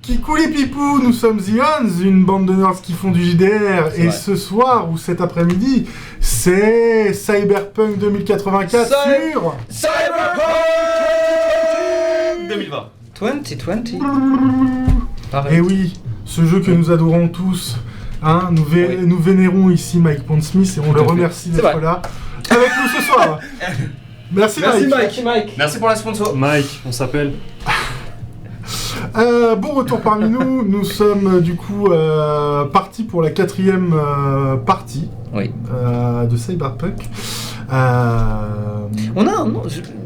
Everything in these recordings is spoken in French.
Kikou les pipous, nous sommes The Ons, une bande de nerds qui font du JDR, et ce soir, ou cet après-midi, c'est Cyberpunk 2084 sur... Cyberpunk 2020. 2020. Et oui, ce jeu que nous adorons tous, hein, nous vénérons ici Mike Pondsmith, et on le remercie d'être là avec nous ce soir. Merci Mike. Merci pour la sponsor. Mike, on s'appelle. Bon retour parmi nous, nous sommes du coup partis pour la 4e partie de Cyberpunk. On a un nom,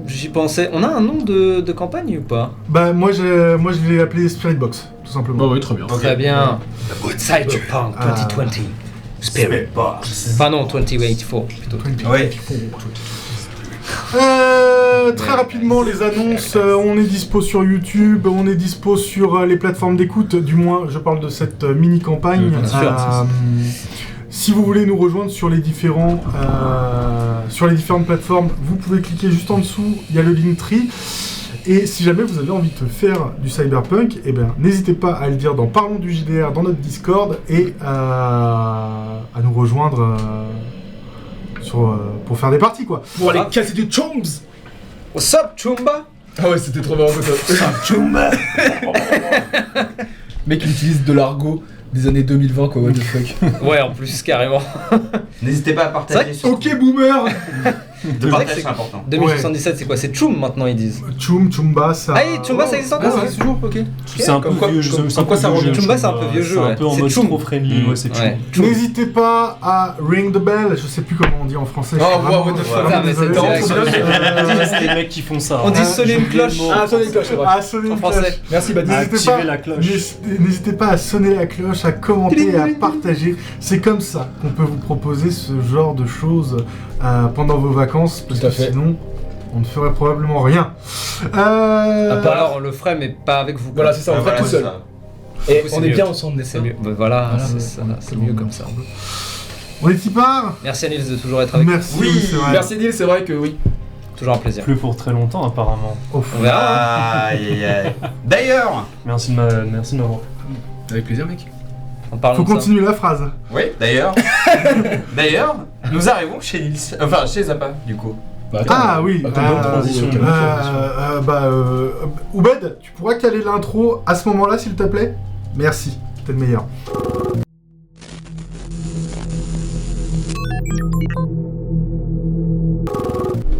j'y pensais, on a un nom de campagne ou pas? Bah moi je l'ai appelé Spirit Box, tout simplement. Oh oui, très bien. Okay. Très bien. Cyberpunk 2020. Spirit Box. Enfin non, 2084 plutôt. Oui. Très rapidement les annonces, on est dispo sur YouTube, on est dispo sur les plateformes d'écoute, du moins je parle de cette mini-campagne. Si vous voulez nous rejoindre sur les différentes plateformes, vous pouvez cliquer juste en dessous, il y a le Linktree. Et si jamais vous avez envie de faire du Cyberpunk, eh bien, n'hésitez pas à le dire dans Parlons du JDR dans notre Discord et à nous rejoindre pour faire des parties quoi. Pour aller casser des chunks. What's up, Chumba? Ah ouais, c'était trop marrant ça. What's up, Chumba? Mec, il utilise de l'argot des années 2020 quoi, what the fuck. Ouais, en plus, carrément. N'hésitez pas à partager. Ok, boomer. De partage, c'est important. 2077, c'est quoi? C'est Chum maintenant, ils disent. Chumba, ça. Ah oui, Chumba, ça existe encore? Ah, c'est toujours, ok. C'est un peu vieux jeu. Quoi ça revient? Chumba, c'est un peu vieux jeu. C'est un peu en mode trop friendly. Ouais, c'est Chum. N'hésitez pas à ring the bell, je sais plus comment on dit en français. Oh, wow, what the fuck. C'est les mecs qui font ça. On dit sonner une cloche. Ah, sonner une cloche, c'est vrai. À sonner une cloche. Merci, Badi. Activez la cloche. N'hésitez pas à sonner la cloche, à commenter et à partager. C'est comme ça qu'on peut vous proposer ce genre de choses pendant vos vacances, parce que sinon on ne ferait probablement rien. Alors on le ferait, mais pas avec vous. Voilà, c'est ça, on ferait tout seul. Et on est bien ensemble, c'est mieux. Voilà, c'est ça, c'est mieux comme ça. On est y part. Merci à Nils de toujours être avec nous. Merci, c'est vrai. Merci Nils, c'est vrai que oui. Toujours un plaisir. Plus pour très longtemps apparemment. On verra. D'ailleurs. Merci de m'avoir. Avec plaisir, mec. Faut continuer la phrase. Oui, d'ailleurs. Nous arrivons chez Nils. Enfin, chez Zappa, du coup. Bah, attends, oui. bonne transition. Oubed, tu pourras caler l'intro à ce moment-là, s'il te plaît? Merci, t'es le meilleur.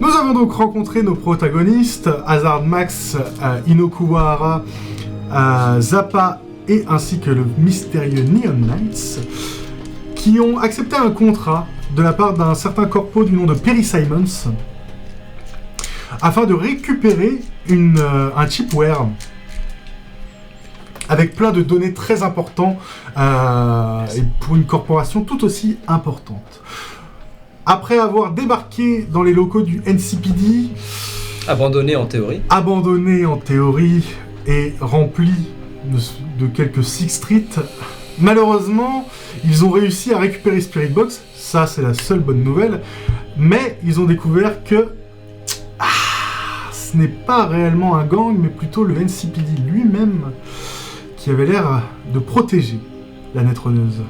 Nous avons donc rencontré nos protagonistes, Hazard Max, Inokuwahara, Zappa et ainsi que le mystérieux Neon Knights, qui ont accepté un contrat de la part d'un certain corpo du nom de Perry Simons afin de récupérer un chipware avec plein de données très importantes et pour une corporation tout aussi importante. Après avoir débarqué dans les locaux du NCPD, abandonné en théorie et rempli de quelques Sixth Street, malheureusement, ils ont réussi à récupérer Spirit Box, ça c'est la seule bonne nouvelle, mais ils ont découvert que ce n'est pas réellement un gang, mais plutôt le NCPD lui-même qui avait l'air de protéger la nettronneuse.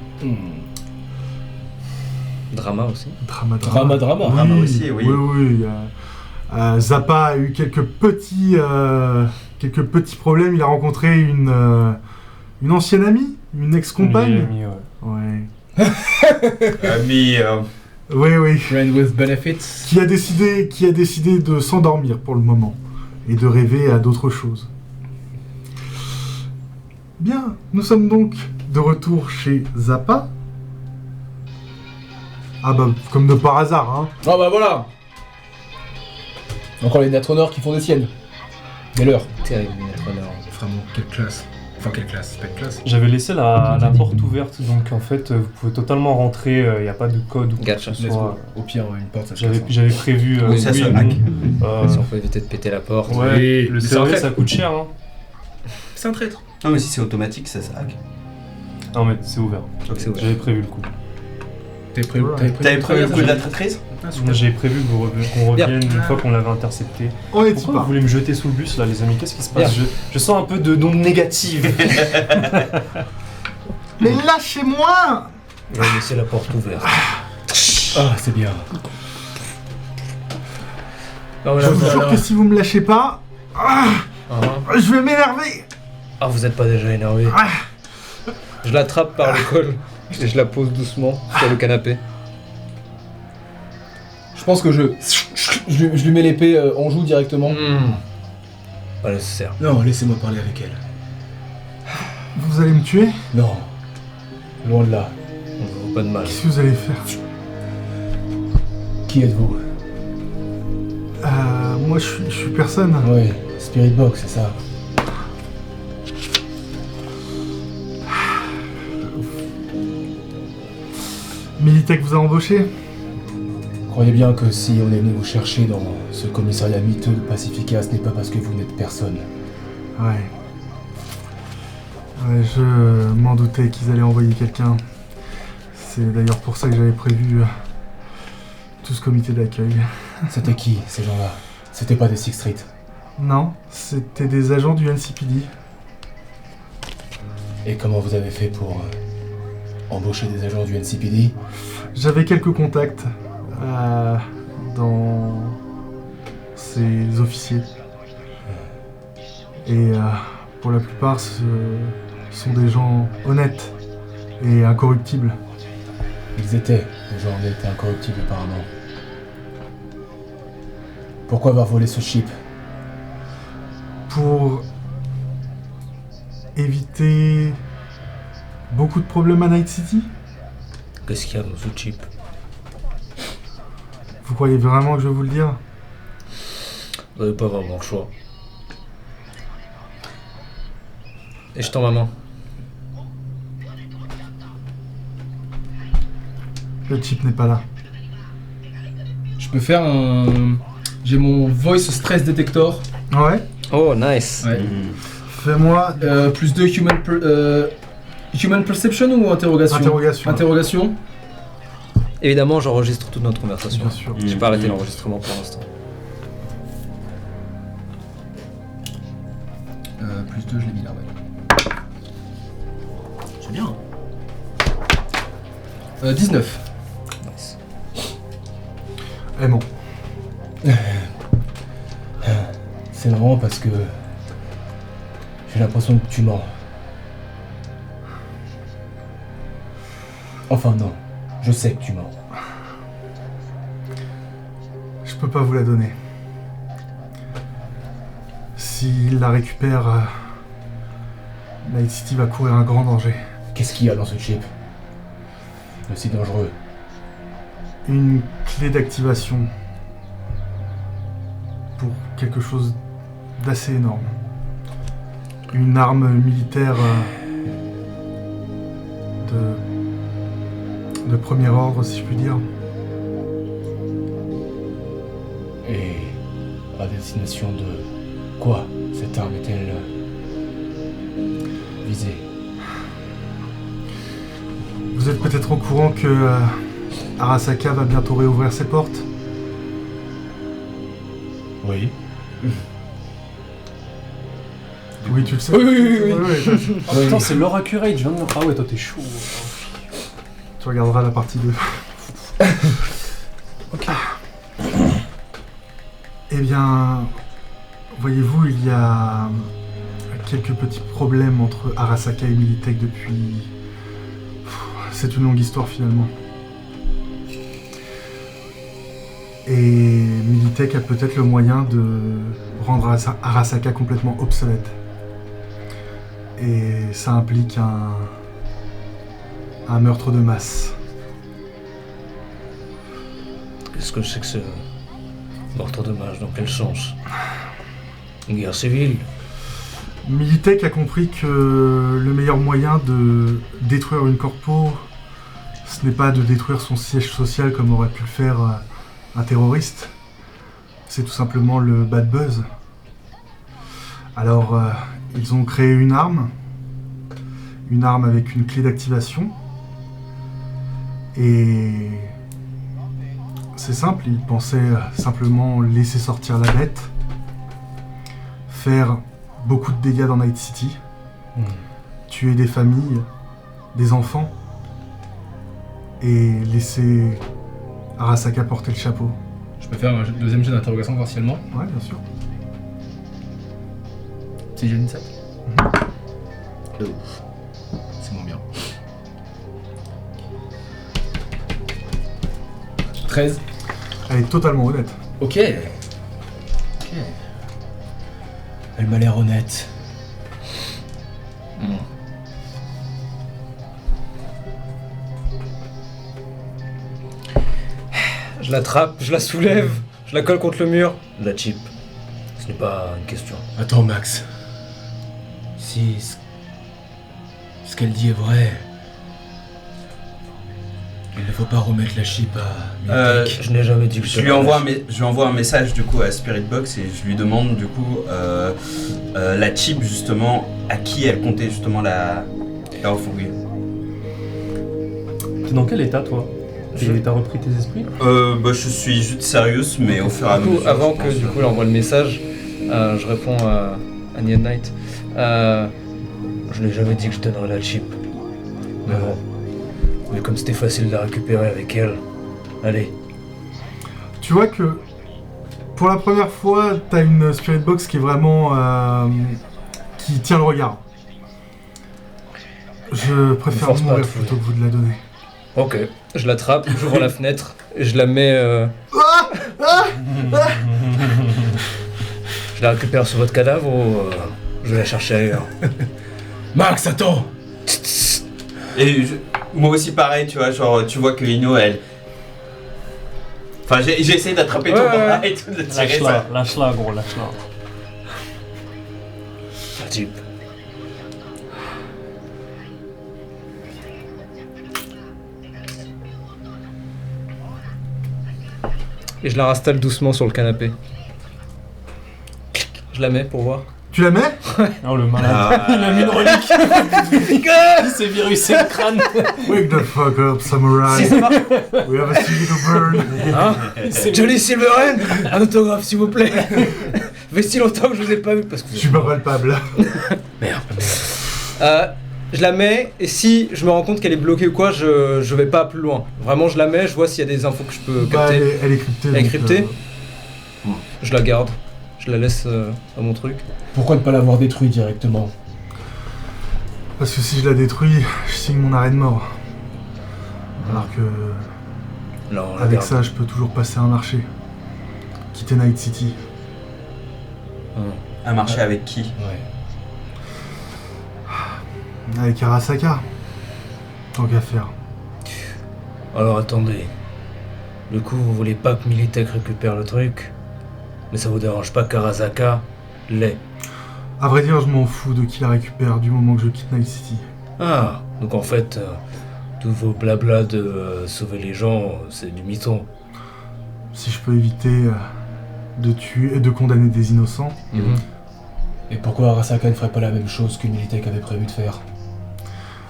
Drama aussi. Drama. Drama aussi, oui. Oui. Zappa a eu quelques petits problèmes. Il a rencontré une ancienne amie, une ex-compagne. Ouais. Ami. Oui. Friend with benefits. Qui a décidé de s'endormir pour le moment et de rêver à d'autres choses. Bien, nous sommes donc de retour chez Zappa. Ah bah, comme de par hasard, hein. Ah bah voilà. Encore les Netrunner qui font des siennes. Mais l'heure. Terrible, Netrunner. Vraiment, quelle classe. Enfin, quelle classe, c'est pas une classe. J'avais laissé la porte ouverte, donc en fait, vous pouvez totalement rentrer, il n'y a pas de code ou quoi que ce soit. Au pire, une porte, ça J'avais prévu... Oui, ça se hack. Si on peut éviter de péter la porte. Ouais, le serveur, ça coûte cher, hein. C'est un traître. Non, mais si c'est automatique, ça hack. Non, mais c'est ouvert. Okay. J'avais prévu le coup. T'avais prévu le coup de la traîtrise? J'ai prévu qu'on Bien. revienne une fois qu'on l'avait intercepté. On est Pourquoi pas. vous voulez me jeter sous le bus là, les amis? Qu'est-ce qui se passe? Bien. Je sens un peu de d'onde négative. Mais lâchez-moi! Je vais laisser la porte ouverte. Ah, c'est bien. Oh, Je vous jure que si vous me lâchez pas, je vais m'énerver! Ah, vous êtes pas déjà énervé. Je l'attrape par le col et je la pose doucement sur le canapé. Je pense que je lui mets l'épée en joue directement. Pas nécessaire. Non, laissez-moi parler avec elle. Vous allez me tuer? Non. Loin de là. On ne vaut pas de mal. Qu'est-ce que vous allez faire? Qui êtes-vous? Moi je suis personne. Oui, Spirit Box, c'est ça. Militech vous a embauché? Croyez bien que si on est venu vous chercher dans ce commissariat miteux de Pacifica, ce n'est pas parce que vous n'êtes personne. Ouais. Ouais, je m'en doutais qu'ils allaient envoyer quelqu'un. C'est d'ailleurs pour ça que j'avais prévu tout ce comité d'accueil. C'était qui, ces gens-là? C'était pas des Sixth Street. Non, c'était des agents du NCPD. Et comment vous avez fait pour embaucher des agents du NCPD? J'avais quelques contacts dans ces officiers. Et pour la plupart, ce sont des gens honnêtes et incorruptibles. Ils étaient des gens honnêtes et incorruptibles apparemment. Pourquoi avoir volé ce chip? Pour éviter beaucoup de problèmes à Night City? Qu'est-ce qu'il y a dans ce chip? Vous croyez vraiment que je vais vous le dire? Vous n'avez pas vraiment le choix. Et je tends ma main. Le chip n'est pas là. Je peux faire un... J'ai mon Voice Stress Detector. Ouais? Oh, nice. Ouais. Fais-moi Plus 2 Human Perception ou interrogation? interrogation. Interrogation. Évidemment, j'enregistre toute notre conversation. Bien sûr. J'ai pas arrêté l'enregistrement pour l'instant. Plus 2, je l'ai mis là, ouais. C'est bien. 19. Nice. Eh bon. C'est marrant parce que j'ai l'impression que tu mens. Enfin non, je sais que tu mens. Je peux pas vous la donner. S'il la récupère, Night City va courir un grand danger. Qu'est-ce qu'il y a dans ce chip? Aussi dangereux. Une clé d'activation pour quelque chose d'assez énorme. Une arme militaire de premier ordre, si je puis dire. Et à destination de quoi cette arme est-elle visée? Vous êtes peut-être au courant que Arasaka va bientôt réouvrir ses portes. Oui. Oui, tu le sais. Oui. Oh putain, c'est Laura Curate, je viens de me... Ah ouais, toi t'es chaud. Tu regarderas la partie 2. Ok. Eh bien, voyez-vous, il y a quelques petits problèmes entre Arasaka et Militech depuis... C'est une longue histoire finalement. Et Militech a peut-être le moyen de rendre Arasaka complètement obsolète. Et ça implique un meurtre de masse. Qu'est-ce que c'est que ce meurtre de masse? Dans quel sens? Une guerre civile? Militech a compris que le meilleur moyen de détruire une corpo, ce n'est pas de détruire son siège social comme aurait pu le faire un terroriste. C'est tout simplement le bad buzz. Alors, ils ont créé une arme avec une clé d'activation. Et C'est simple, il pensait simplement laisser sortir la bête, faire beaucoup de dégâts dans Night City, tuer des familles, des enfants, et laisser Arasaka porter le chapeau. Je peux faire un deuxième jet d'interrogation partiellement. Ouais, bien sûr. C'est j'ai une 7. C'est moins bien. 13. Elle est totalement honnête. Ok. Elle m'a l'air honnête. Je l'attrape, je la soulève, je la colle contre le mur. Je la chip. Ce n'est pas une question. Attends, Max. Si ce qu'elle dit est vrai, il ne faut pas remettre la chip à Militech. Je n'ai jamais dit que Je lui envoie un message du coup à Spirit Box et je lui demande du coup la chip justement à qui elle comptait justement la refourguer. T'es dans quel état, toi? T'as repris tes esprits? Je suis juste sérieux, mais au fur et à Du coup, mesure. avant que du coup elle envoie le message, je réponds à Neon Knight. Je n'ai jamais dit que je donnerais la chip. Mais bon. Mais comme c'était facile de la récupérer avec elle, allez. Tu vois que pour la première fois, t'as une Spirit Box qui est vraiment... qui tient le regard. Je préfère force pas mourir à te fouiller. plutôt que vous de la donner. Ok, je l'attrape, j'ouvre la fenêtre et je la mets. Je la récupère sur votre cadavre ou je vais la chercher ailleurs. Max, attends. Et moi aussi pareil, tu vois, genre tu vois que Ino elle... Enfin j'ai essayé d'attraper ton bras et tout, de le tirer ça. Lâche-la, gros, lâche-la. La Jeep. Et je la rastalle doucement sur le canapé. Je la mets pour voir. Tu la mets? Oh le malade. Il a mis une relique. Il s'est virusé le crâne. Wake the fuck up, samurai. Si ça marche. We have a city to burn. Hein? Johnny Silverhand, un autographe s'il vous plaît. Fait si longtemps que je vous ai pas vu parce que Je suis pas palpable. Merde. Je la mets et si je me rends compte qu'elle est bloquée ou quoi, je vais pas plus loin. Vraiment, je la mets, je vois s'il y a des infos que je peux Bah, capter. elle est cryptée. Elle est donc, cryptée. Je la garde. Je la laisse à mon truc. Pourquoi ne pas l'avoir détruit directement? Parce que si je la détruis, je signe mon arrêt de mort. Alors que Non, on la avec garde. ça, je peux toujours passer un marché. Quitter Night City. Un marché avec qui? Ouais. Avec Arasaka. Tant qu'à faire. Alors attendez. Du coup, vous voulez pas que Militech récupère le truc? Mais ça vous dérange pas qu'Arasaka l'ait? À vrai dire, je m'en fous de qui la récupère du moment que je quitte Night City. Ah, donc en fait, tous vos blablas de sauver les gens, c'est du mytho. Si je peux éviter de tuer et de condamner des innocents. Et pourquoi Arasaka ne ferait pas la même chose que Militech avait prévu de faire?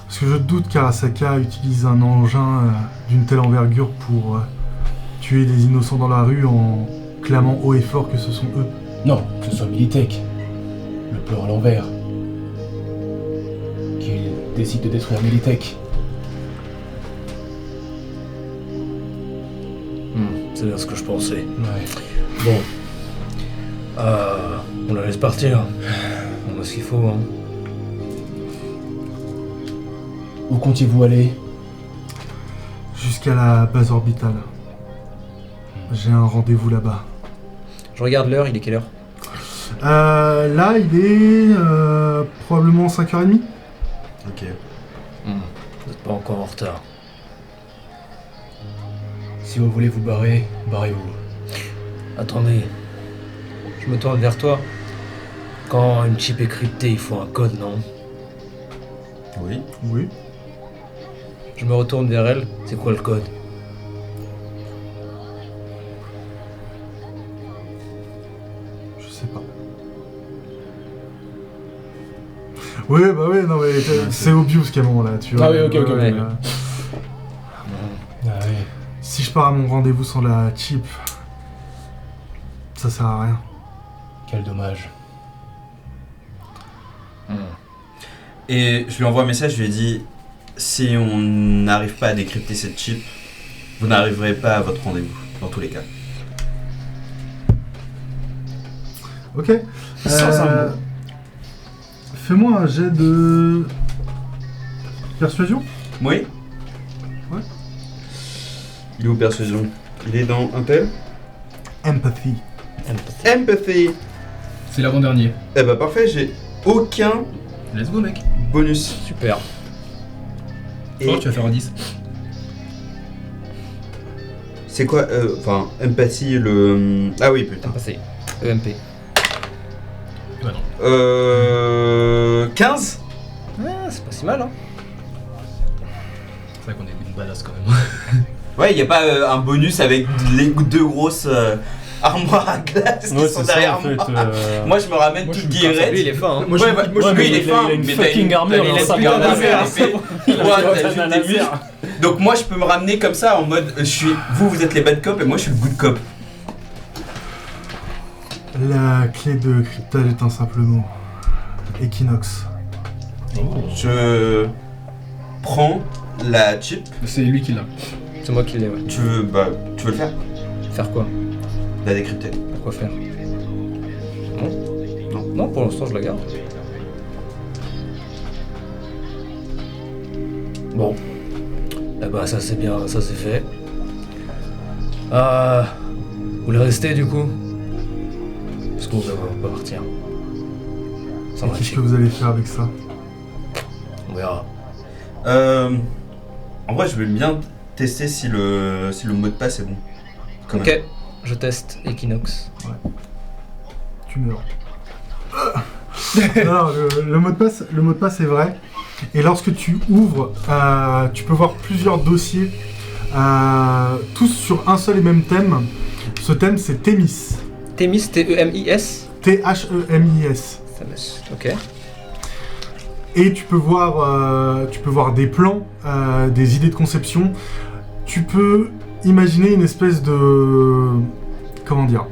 Parce que je doute qu'Arasaka utilise un engin d'une telle envergure pour tuer des innocents dans la rue en clamant haut et fort que ce sont eux. Non, que ce soit Militech. Le plan à l'envers. Qu'il décide de détruire Militech. C'est bien ce que je pensais. Ouais. Bon. On la laisse partir. On a ce qu'il faut, hein. Où comptiez-vous aller? Jusqu'à la base orbitale. J'ai un rendez-vous là-bas. Je regarde l'heure, il est quelle heure? Là, il est probablement 5h30. Ok. Vous n'êtes pas encore en retard. Si vous voulez vous barrer, barrez-vous. Attendez. Je me tourne vers toi. Quand une chip est cryptée, il faut un code, non? Oui. Oui. Je me retourne vers elle. C'est quoi le code? Je sais pas. Oui, bah oui, non mais c'est obvious qu'à un moment là, tu vois. Ah oui, ok. Ouais. Ah ouais. Si je pars à mon rendez-vous sans la chip, ça sert à rien. Quel dommage. Et je lui envoie un message, je lui ai dit si on n'arrive pas à décrypter cette chip, vous n'arriverez pas à votre rendez-vous, dans tous les cas. Ok. Sans un mot. Fais-moi un jet de persuasion. Oui. Ouais. Il est où persuasion? Il est dans un tel Empathy. Empathy. C'est l'avant-dernier. Eh bah parfait, j'ai aucun Let's go, mec. bonus. Super. Et Oh, tu vas faire un 10. c'est quoi enfin, empathie, le... Ah oui, putain. Passé. EMP. 15. Ah, c'est pas si mal, hein. C'est vrai qu'on est une badass quand même. Ouais, y a pas un bonus avec les deux grosses armoires à glace qui Ouais, sont c'est ça derrière en fait. moi. Moi je me ramène Moi, toute je suis guillerette. Lui, il est fin, hein. Moi, Ouais, je- ouais, moi, je- lui, mais il est il a fin, une mais t'as fucking armure, t'as il a une un putain sac à d'armure, laser. il fait- Il a Ouais, un t'as juste katana des laser. muscles. Donc moi je peux me ramener comme ça en mode vous êtes les bad cops et moi je suis le good cop. La clé de cryptage est un simple mot. Equinox. Je prends la chip. C'est lui qui l'a. C'est moi qui l'ai, ouais. Tu veux le faire? Faire quoi? La décrypter. Pourquoi faire? Non. Non. Non, pour l'instant, je la garde. Bon. Eh bah, ça c'est bien, ça c'est fait. Vous voulez rester du coup? Parce qu'on va partir. Ça Et va, qu'est-ce que vous allez faire avec ça? on verra. En vrai je veux bien tester si le mot de passe est bon. Quand même. Ok, je teste Equinox. Tu meurs. Non, le mot de passe est vrai. Et lorsque tu ouvres, tu peux voir plusieurs dossiers, tous sur un seul et même thème. Ce thème, c'est Thémis. Thémis, T-E-M-I-S. T-H-E-M-I-S. Ok. Et tu peux voir des plans, des idées de conception. Tu peux imaginer une espèce de... Comment dire?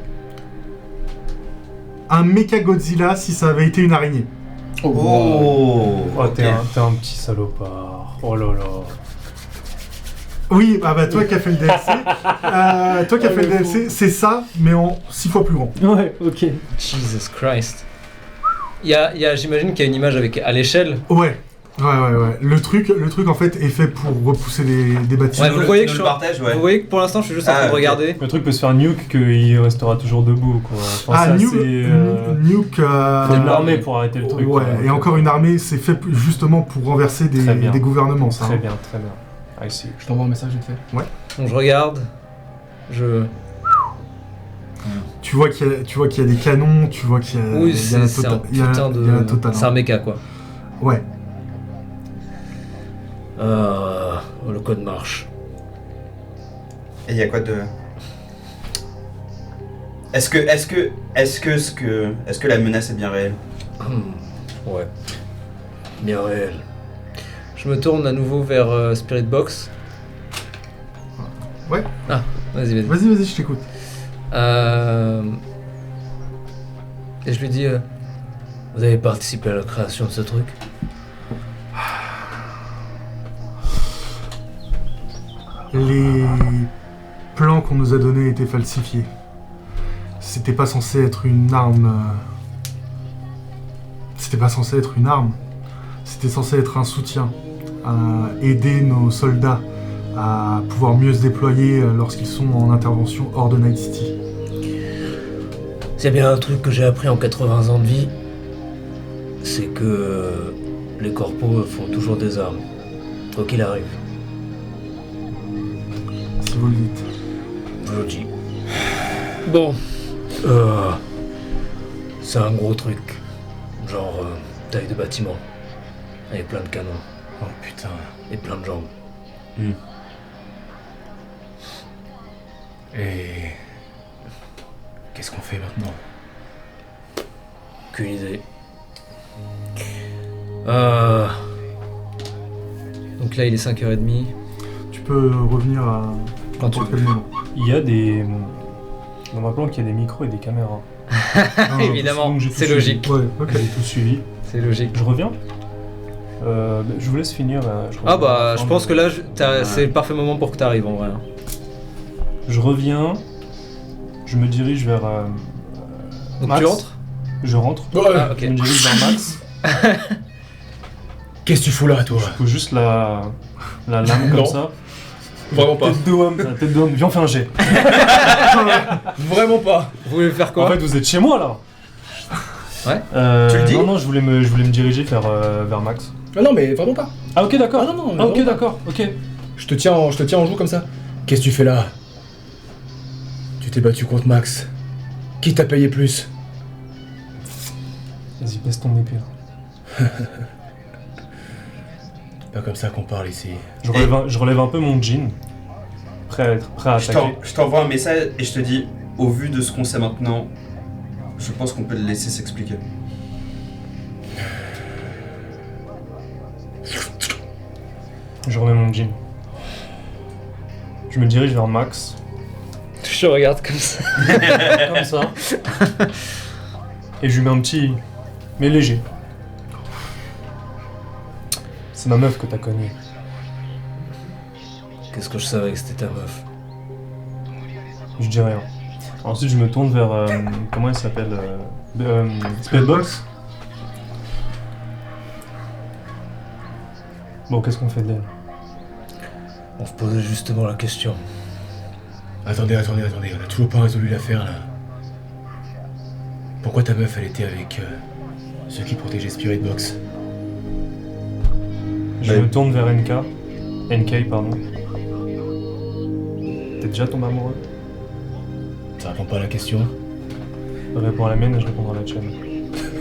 Un Mecha Godzilla si ça avait été une araignée. Oh, Oh, t'es ok. un petit salopard. Oh là là. Oui, bah toi qui as fait le DLC, c'est ça, mais en 6 fois plus grand. Ouais, ok. Jesus Christ. J'imagine qu'il y a une image à l'échelle. Ouais. Le truc en fait est fait pour repousser des bâtiments. Ouais, vous voyez que tu je le suis- partages, ouais. Vous voyez que pour l'instant, je suis juste en train de ok. regarder. Le truc peut se faire nuke qu'il restera toujours debout, quoi. Enfin, ça, c'est Nuke. faut une armée pour arrêter le truc. Ouais, quoi. et encore une armée, c'est fait justement pour renverser Très bien. des gouvernements, ça. Très hein. bien, très bien. I see. Je t'envoie un message vite fait. Donc je regarde. Tu vois qu'il y a des canons, tu vois qu'il y a. Oui, il y a la c'est un il y a- putain il y a la de. totale, C'est hein. un méca quoi. Ouais. Le code marche. Et il y a quoi de... Est-ce que la menace est bien réelle? Ouais. Bien réel. Je me tourne à nouveau vers Spirit Box. Ouais. Ah, vas-y. Vas-y, je t'écoute. Et je lui dis vous avez participé à la création de ce truc? Les plans qu'on nous a donnés étaient falsifiés. C'était pas censé être une arme. C'était pas censé être une arme. C'était censé être un soutien. Aider nos soldats à pouvoir mieux se déployer lorsqu'ils sont en intervention hors de Night City. S'il y a bien un truc que j'ai appris en 80 ans de vie, c'est que les corpos font toujours des armes. Quoi qu'il arrive. Si vous le dites. Je le dis. Bon. C'est un gros truc. Genre taille de bâtiment. Avec plein de canons. Oh putain. Et plein de jambes. Et... Qu'est-ce qu'on fait maintenant? Qu'une idée. Donc là il est 5h30. Tu peux revenir n'importe quel moment. Il y a des... Dans ma planque, il y a des micros et des caméras. Évidemment, donc j'ai tout c'est suivi. logique. Ouais, ok. J'ai tout suivi. C'est logique. Je reviens. Je vous laisse finir. Je Ah reviens bah, à la je fin, pense mais- que là, c'est le parfait moment pour que t'arrives en vrai. Je reviens. Je me dirige vers... Donc Max. tu rentres. Je rentre. Ah, ok. Je me dirige vers Max. Qu'est-ce que tu fous là, toi? Je pose juste la lame comme Non. ça. Vraiment pas. Tête d'homme. La tête d'homme. Viens, on fait un jet. Vraiment pas. Vous voulez faire quoi? En fait, vous êtes chez moi là. Ouais. Tu le dis? Non, je voulais me diriger vers Max. Ah non, mais vraiment pas. Ah ok d'accord. Ah non, non, Ah ok non. d'accord. Ok. Je te tiens en joue comme ça. Qu'est-ce que tu fais là? Tu t'es battu contre Max. Qui t'a payé plus? Vas-y, baisse ton épée. Pas comme ça qu'on parle ici. Je relève un peu mon jean. Prêt à attaquer. Je t'envoie un message et je te dis, au vu de ce qu'on sait maintenant, je pense qu'on peut le laisser s'expliquer. Je remets mon jean. Je me dirige vers Max. Je regarde comme ça. Comme ça. Et je lui mets un petit... mais léger. C'est ma meuf que t'as connue. Qu'est-ce que je savais que c'était ta meuf? Je dis rien. Ensuite je me tourne vers... comment elle s'appelle Speedbox. Bon, qu'est-ce qu'on fait d'elle? On se posait justement la question. Attendez, on a toujours pas résolu l'affaire là. Pourquoi ta meuf elle était avec ceux qui protégeaient Spirit Box? Je me tourne vers NK, pardon. T'es déjà tombé amoureux? Ça répond pas à la question. Réponds à la mienne et je répondrai à la tienne.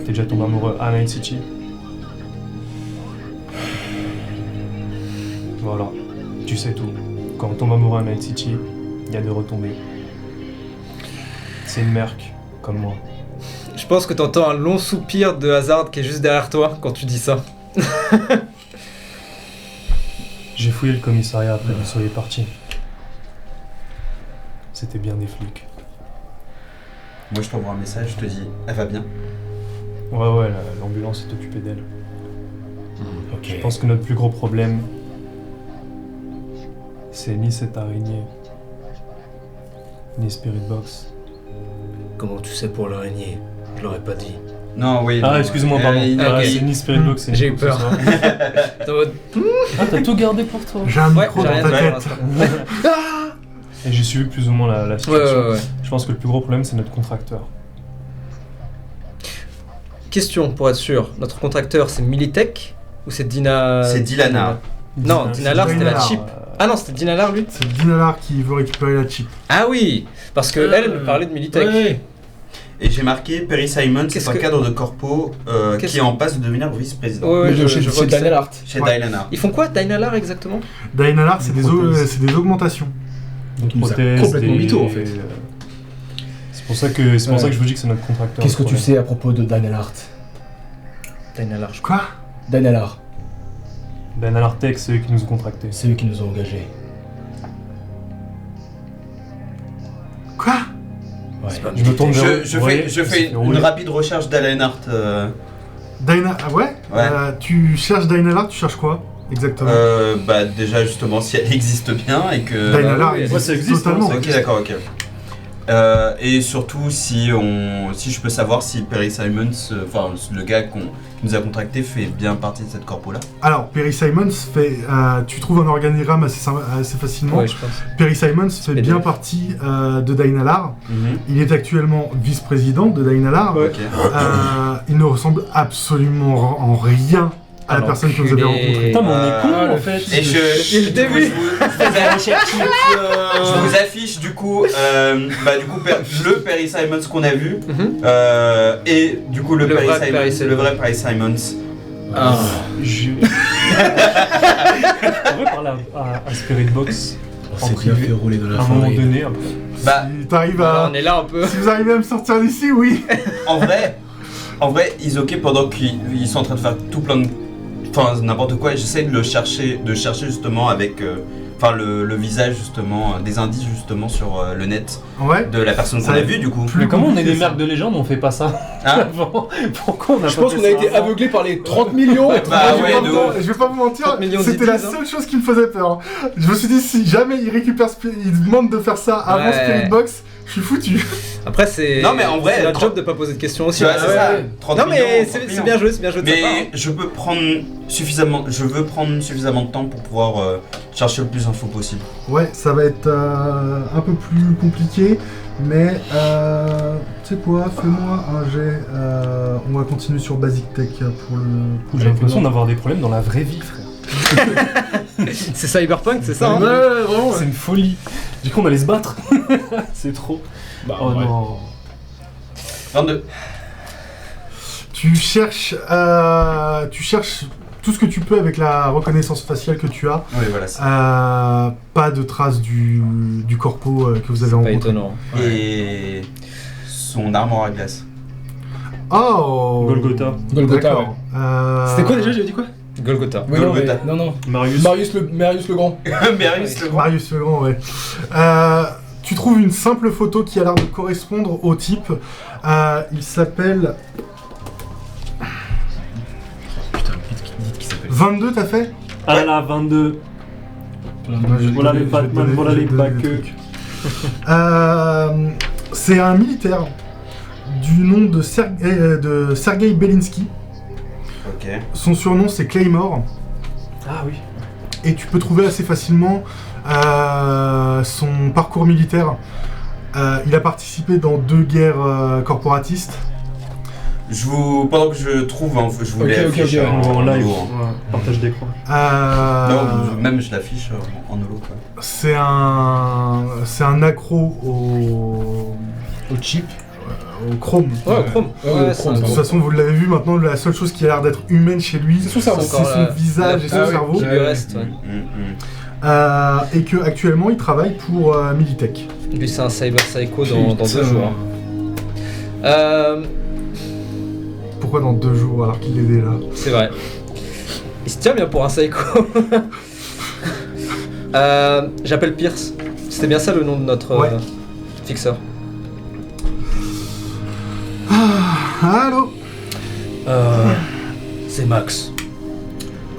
T'es déjà tombé amoureux à Night City? Voilà, tu sais tout. Quand on tombe amoureux à Night City, il y a des retombées. C'est une merc, comme moi. Je pense que t'entends un long soupir de Hazard qui est juste derrière toi quand tu dis ça. J'ai fouillé le commissariat après que vous soyez partis. C'était bien des flics. Moi, je t'envoie un message, je te dis, elle va bien. Ouais, l'ambulance est occupée d'elle. Ok. Je pense que notre plus gros problème, c'est ni cette araignée, ni Spirit Box. Comment tu sais pour l'araignée? Je l'aurais pas dit. Non, oui. Ah, non, excuse-moi, pardon. Ah, ok. C'est ni Spirit Box, c'est ni J'ai eu quoi que ce peur. soit. T'es en mode, Ah, t'as tout gardé pour toi. J'ai un ouais, micro j'ai dans rien ta dit pour tête. l'instant. Et j'ai suivi plus ou moins la Ouais, situation. ouais. Je pense que le plus gros problème, c'est notre contracteur. Question pour être sûr, notre contracteur c'est Militech ou c'est Dina... C'est Dylanar. Non, Dynalar c'était la Dynalar. chip. Ah non, c'était Dynalar lui? C'est Dynalar qui veut récupérer la chip. Ah oui, parce que elle me parlait de Militech. Ouais. Et j'ai marqué Perry Simon, c'est Qu'est-ce un que- cadre de corpo Qu'est-ce- qui est en pace de devenir vice-président. Ouais, Mais je chez vois que c'est- Daniel Hart. Chez Ouais. Dylanar. Ils font quoi Dynalar exactement? Dynalar, Des c'est des, prothèses. c'est des augmentations. Donc, Il nous a prothèses, complètement mytho, en fait. C'est pour ça que je vous dis que c'est notre contracteur. Qu'est-ce que le tu problème. sais à propos de Daniel Hart? Dynalar, je Quoi? Daniel Hart, Ben Alartec, c'est eux qui nous ont contractés. c'est eux qui nous ont engagés. Quoi? Ouais. C'est pas- Je me tourne vers eux. Je vous voyez, fais ça une fait rouler. rapide recherche d'Alenhart. Ah ouais? Ouais. Tu cherches Dynalar, tu cherches quoi? Exactement. Bah déjà justement si elle existe bien et que... Dynalar, oui, il ouais, ça existe, totalement. hein, Ok, d'accord, ok. Et surtout si je peux savoir si Perry Simons, enfin le gars qui nous a contracté fait bien partie de cette corpo là. Alors, Perry Simons fait... tu trouves un organigramme assez facilement. Ouais, je pense. Perry Simons fait bien PDF. partie de Dynalar. Il est actuellement vice-président de Dynalar. Ok. Il ne ressemble absolument en rien à la Alors, personne que vous avez enculé. rencontrée. Putain, mais on est con Ah, en le fait. Et Depuis le du coup, début. je vous affiche du coup, le Perry Simons qu'on a vu Mhm. et du coup le vrai Perry Perry Simons, Simons. le vrai Perry Simons. Ah. Je pourrais parler à Spirit Box On en s'est bien privé, fait rouler de la à un moment farine. donné. Après. Bah Si t'arrives Alors, à... on est là un peu. Si vous arrivez à me sortir d'ici, oui. en vrai ils ok pendant qu'ils sont en train de faire tout plein de, enfin n'importe quoi. J'essaie de chercher justement avec, enfin le visage justement, des indices justement sur le net Ouais. de la personne Ça qu'on va a être vue du coup. Mais comment on est compliqué, des ça. merdes de légende, on fait pas ça Hein avant? Pourquoi on a pas Je pense fait qu'on a ça été avant aveuglés par les 30 millions. Bah je, ouais, vais pas de vous- ouf. je vais pas vous mentir, 30 millions c'était la d'ITs, hein. seule chose qui me faisait peur. Je me suis dit, si jamais il récupère il demande de faire ça avant Ouais. Spirit Box, je suis foutu. Après, c'est. Non, mais en vrai, c'est notre 30 job de pas poser de questions aussi. Tu vois, hein. c'est Ouais, ça. ouais. 30 Non, millions, mais 30 c'est millions. bien joué, c'est bien joué de sa part. Mais je veux prendre suffisamment de temps pour pouvoir chercher le plus d'infos possible. Ouais, ça va être un peu plus compliqué, mais tu sais quoi, fais-moi un jet. On va continuer sur Basic Tech pour le. J'ai l'impression d'avoir des problèmes dans la vraie vie, frère. C'est Cyberpunk, c'est ça, hein. Ouais, vraiment. C'est une folie. Du coup, on allait se battre. C'est trop. Bah, Oh ouais. non. 22. Tu cherches tout ce que tu peux avec la reconnaissance faciale que tu as. Oui, voilà. c'est- Pas de traces du corpo que vous avez Pas rencontré. étonnant. Et son armoire à glace. Oh Golgotha. Golgotha, D'accord. ouais. C'était quoi déjà, j'ai dit quoi? Golgotha. Oui, non, Golgotha. mais- non, non. Marius. Marius le Grand. Marius le Grand. Marius Legrand, ouais. Tu trouves une simple photo qui a l'air de correspondre au type. Il s'appelle Putain, dites qui s'appelle. 22, t'as fait? Ah là, 22. Voilà les Batman, voilà les backeux. C'est un militaire du nom de Sergei Belinsky. Ok. Son surnom c'est Claymore. Ah oui. Et tu peux trouver assez facilement son parcours militaire. Il a participé dans 2 guerres corporatistes. Pendant que je trouve, hein, je vous Ok, ok, l'affiche ok. En live. holo, hein. Ouais, partage d'écran. Non, même je l'affiche en holo. Quoi. C'est un accro au chip. au chrome. Ouais, Chrome. Ouais, Ouais, le c'est Chrome, un De toute gros- façon, vous l'avez vu maintenant, la seule chose qui a l'air d'être humaine chez lui, C'est son cerveau. c'est encore son la- visage et son la- cerveau. qui lui reste, ouais. Mm. Et que actuellement il travaille pour Militech. Lui, c'est un cyber psycho dans 2 Putain. jours. Pourquoi dans 2 jours alors qu'il est là? C'est vrai. Il se tient bien pour un psycho. J'appelle Pierce. C'était bien ça le nom de notre Ouais. fixeur. Allô? C'est Max.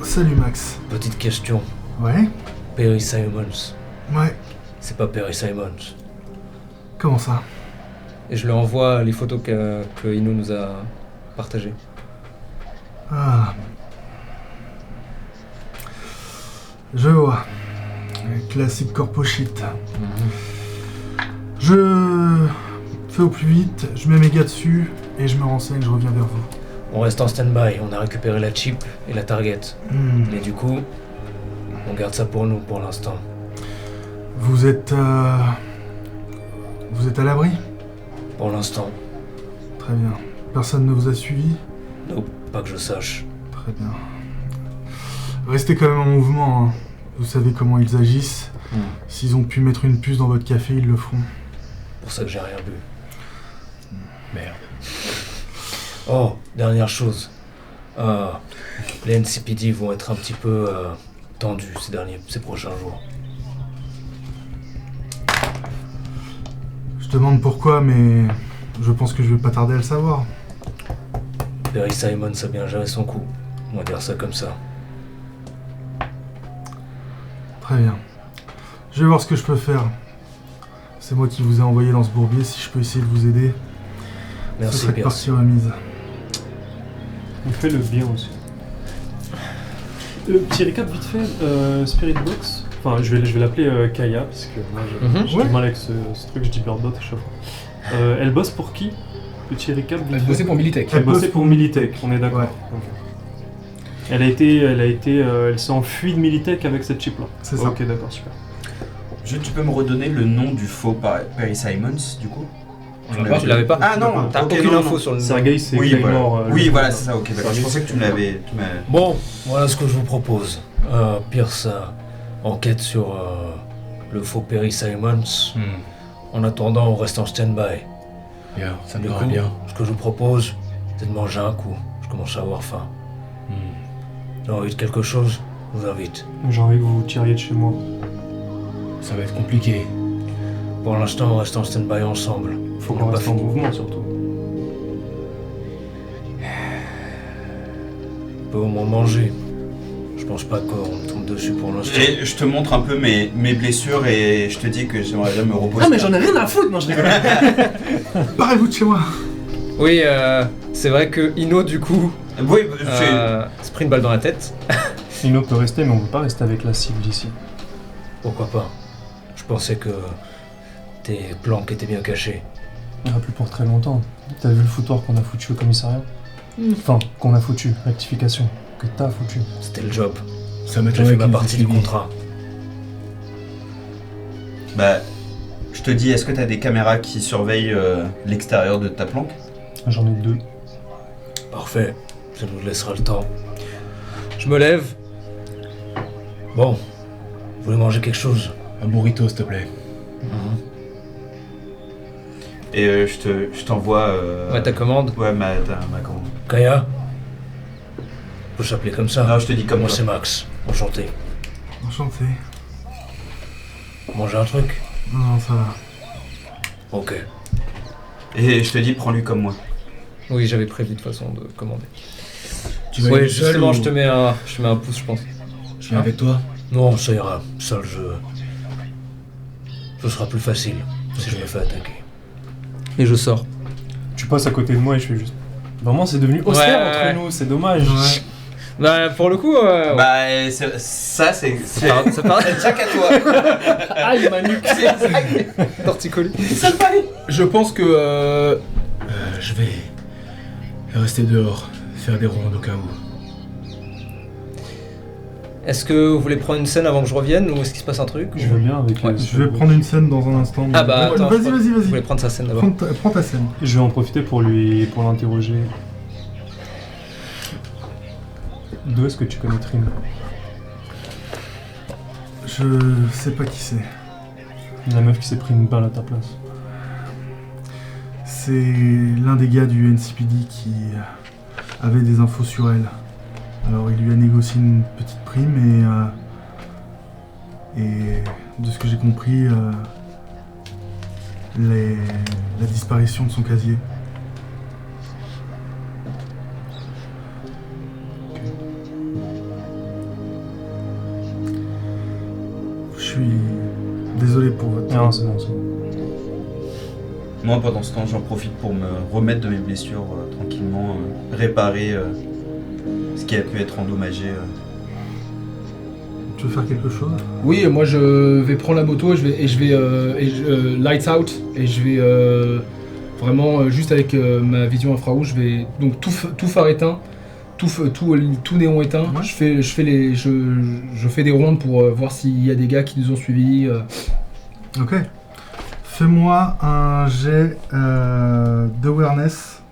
Salut Max. Petite question. Ouais? Perry Simons. Ouais. C'est pas Perry Simons. Comment ça? Et je lui envoie les photos que Ino nous a partagées. Ah. Je vois. Classique corpo shit. Je fais au plus vite, je mets mes gars dessus et je me renseigne, je reviens vers vous. On reste en stand-by, on a récupéré la chip et la target. Hmm. Mais du coup, on garde ça pour nous pour l'instant. Vous êtes à l'abri? Pour l'instant. Très bien. Personne ne vous a suivi? Non, pas que je sache. Très bien. Restez quand même en mouvement, hein. Vous savez comment ils agissent. S'ils ont pu mettre une puce dans votre café, ils le feront. Pour ça que j'ai rien bu. Merde. Oh, dernière chose. Les NCPD vont être un petit peu tendus ces prochains jours. Je demande pourquoi, mais je pense que je vais pas tarder à le savoir. Perry Simons a bien géré son coup. On va dire ça comme ça. Très bien. Je vais voir ce que je peux faire. C'est moi qui vous ai envoyé dans ce bourbier, si je peux essayer de vous aider. Ce Merci serait Pierce. partie remise. On fait le bien aussi. Petit récap vite fait, Spirit Box. Enfin, je vais l'appeler Kaya, parce que moi j'ai Ouais. du mal avec ce truc, je dis Birdbot à chaque fois. Elle bosse pour qui? Petit récap vite Elle fait. bossait pour Militech. Elle bossait pour Militech, on est d'accord. Ouais. Ok. Elle s'est enfuie de Militech avec cette chip là. C'est ça. Ok, d'accord, super. Tu peux me redonner le nom du faux Perry Simons, du coup? Tu l'avais pas? Ah non, T'as ok, aucune non, info non. sur le nom. Sergei, c'est Oui, Claymore. voilà. Oui, voilà, c'est ça, ok, d'accord. Je pensais que tu me l'avais. Bon, voilà ce que je vous propose. Pierce enquête sur le faux Perry Simons. En attendant, on reste en stand-by. Bien, ça me Du paraît coup, bien. ce que je vous propose, c'est de manger un coup. Je commence à avoir faim. J'ai envie de quelque chose, je vous invite. J'ai envie que vous tiriez de chez moi. Ça va être compliqué. Pour l'instant, on reste en stand-by ensemble. Faut On qu'on n'a pas reste en fini. mouvement surtout. On peut au moins manger. Je pense pas qu'on tombe dessus pour l'instant. Et je te montre un peu mes blessures et je te dis que j'aimerais bien me reposer. Ah, mais j'en ai rien à foutre, non, je rigole. Barrez-vous de chez moi. Oui, c'est vrai que Ino, du coup, Oui, se pris une balle dans la tête. Ino peut rester, mais on peut pas rester avec la cible ici. Pourquoi pas? Je pensais que tes planques étaient bien cachées. Ah, plus pour très longtemps. T'as vu le foutoir qu'on a foutu au commissariat? Enfin, qu'on a foutu, rectification. Que t'as foutu. C'était le job. Ça J'ai m'étonnerait fait ma qu'il nous ait partie du suivis. contrat. bah, je te dis, est-ce que t'as des caméras qui surveillent l'extérieur de ta planque? J'en ai 2. Parfait, ça nous laissera le temps. Je me lève. Bon, vous voulez manger quelque chose? Un burrito, s'il te plaît. Et je t'envoie. Ouais, ta commande. Ouais, ma commande. Kaya? Faut s'appeler comme ça. Non, je te dis comme Moi ça. c'est Max, enchanté. Enchanté. Manger un truc? Non, ça va. Ok. Et je te dis, prends-lui comme moi. Oui, j'avais prévu de toute façon de commander. Tu vas Ouais, aller seul justement, ou je te mets un pouce, je pense. Je viens avec toi. Non, ça ira. Seul, ce sera plus facile si je me fais attaquer. Et je sors. Tu passes à côté de moi et je fais juste. Vraiment, c'est devenu austère Ouais, entre ouais. nous, c'est dommage. Ouais. Bah, pour le coup, Bah, ça, c'est. ça paraît. Jack à toi. Aïe, ma nuque. Torticolis. Je pense que je vais rester dehors, faire des rondes au cas où. Est-ce que vous voulez prendre une scène avant que je revienne ou est-ce qu'il se passe un truc? Je veux bien avec. Ouais. Je vais prendre une scène dans un instant. Ah bah, attends, Vas-y, je crois- vas-y, Vous voulez vas-y. prendre sa scène d'abord? Prends ta scène. Je vais en profiter pour l'interroger. D'où est-ce que tu connais Trin? Je sais pas qui c'est. La meuf qui s'est pris une balle à ta place. C'est l'un des gars du NCPD qui avait des infos sur elle. Alors il lui a négocié une petite prime et de ce que j'ai compris, la disparition de son casier. Je suis désolé pour votre... Non, c'est bon, c'est bon. Moi, pendant ce temps, j'en profite pour me remettre de mes blessures tranquillement, réparer ce qui a pu être endommagé. Tu veux faire quelque chose? Oui, moi je vais prendre la moto et je vais lights out et je vais vraiment juste avec ma vision infrarouge, je vais donc tout phare éteint, tout néon éteint. Ouais. Je fais des rondes pour voir s'il y a des gars qui nous ont suivis. Ok. Fais-moi un jet d'awareness.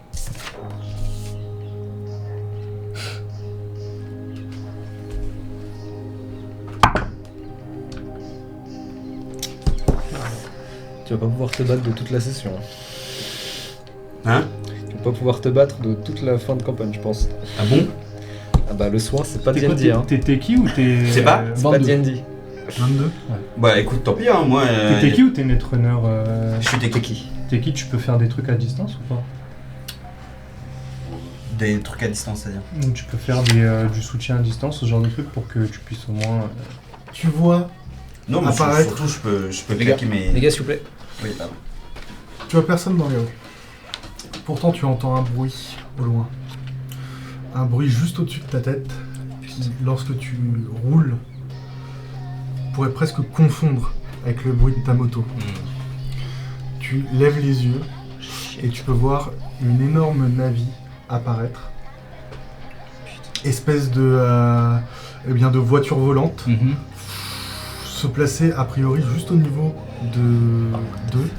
Tu vas pas pouvoir te battre de toute la session. Hein? Tu vas pas pouvoir te battre de toute la fin de campagne, je pense. Ah bon? Ah bah le soin, c'est pas T'es quoi, D&D, hein. t'es qui ou t'es. C'est pas C'est pas 22. D&D. 22. Bah écoute, tant pis, hein, moi. T'es qui ou t'es netrunner Je suis Teki. T'es qui? Tu peux faire des trucs à distance ou pas? Des trucs à distance, c'est-à-dire. Ou tu peux faire du soutien à distance, ce genre de truc pour que tu puisses au moins. Tu vois, Non, mais Apparaître. surtout, je peux Les claquer mes. Les gars, s'il vous plaît. Oui, pardon. tu vois personne dans les rues. Pourtant, tu entends un bruit au loin. Un bruit juste au-dessus de ta tête qui, lorsque tu roules, pourrait presque confondre avec le bruit de ta moto. Tu lèves les yeux et tu peux voir une énorme navire apparaître. Espèce de, de voiture volante se placer a priori juste au niveau d'eux.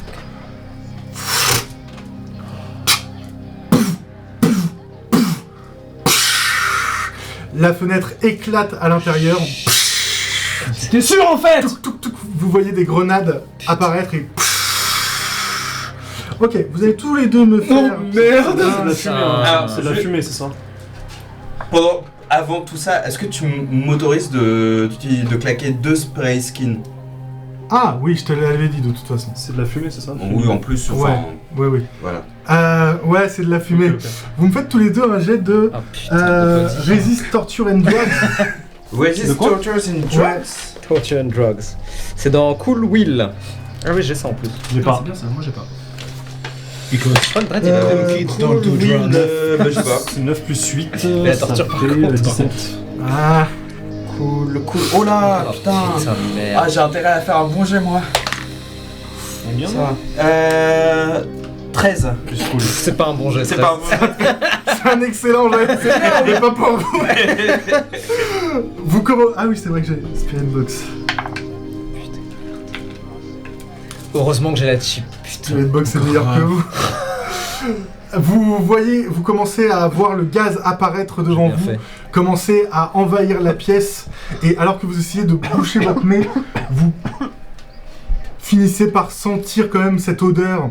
La fenêtre éclate à l'intérieur. T'es sûr en fait? Vous voyez des grenades apparaître et... Ok, vous allez tous les deux me faire... merde! un- C'est de la fumée, hein. Alors, C'est de la je- fumée, c'est ça? Avant tout ça, est-ce que tu m'autorises de claquer 2 spray skin? Ah oui, je te l'avais dit de toute façon. C'est de la fumée, c'est ça? Oui, en plus, enfin, Oui. voilà. Ouais, c'est de la fumée. Ok. Vous me faites tous les deux un jet de Ah putain, Resist Torture and Drugs. Resist De quoi? Tortures and Drugs. Torture and Drugs. C'est dans Cool Will. Ah oui, j'ai ça en plus. J'ai Ah, pas. c'est bien ça, moi j'ai pas. Je crois que Brad, il avait Kids don't do drugs. Bah, je sais pas. C'est 9 plus 8. Mais la torture, par contre, 17. Ah, Cool. Oh là, putain. Putain, Ah, merde. j'ai intérêt à faire un bon jet, moi. Bien. Ça va. 13. Plus cool. C'est pas un bon jet. C'est ça. pas un bon jet. c'est un excellent jet. Mais pas pour vous. Vous commencez... Ah oui, c'est vrai que j'ai Spirit Box. Heureusement que j'ai la chip. Putain. Spirit Box est meilleur que vous. Vous voyez, vous commencez à voir le gaz apparaître devant Bien vous, fait. commencez à envahir la pièce, et alors que vous essayez de boucher votre nez, vous finissez par sentir quand même cette odeur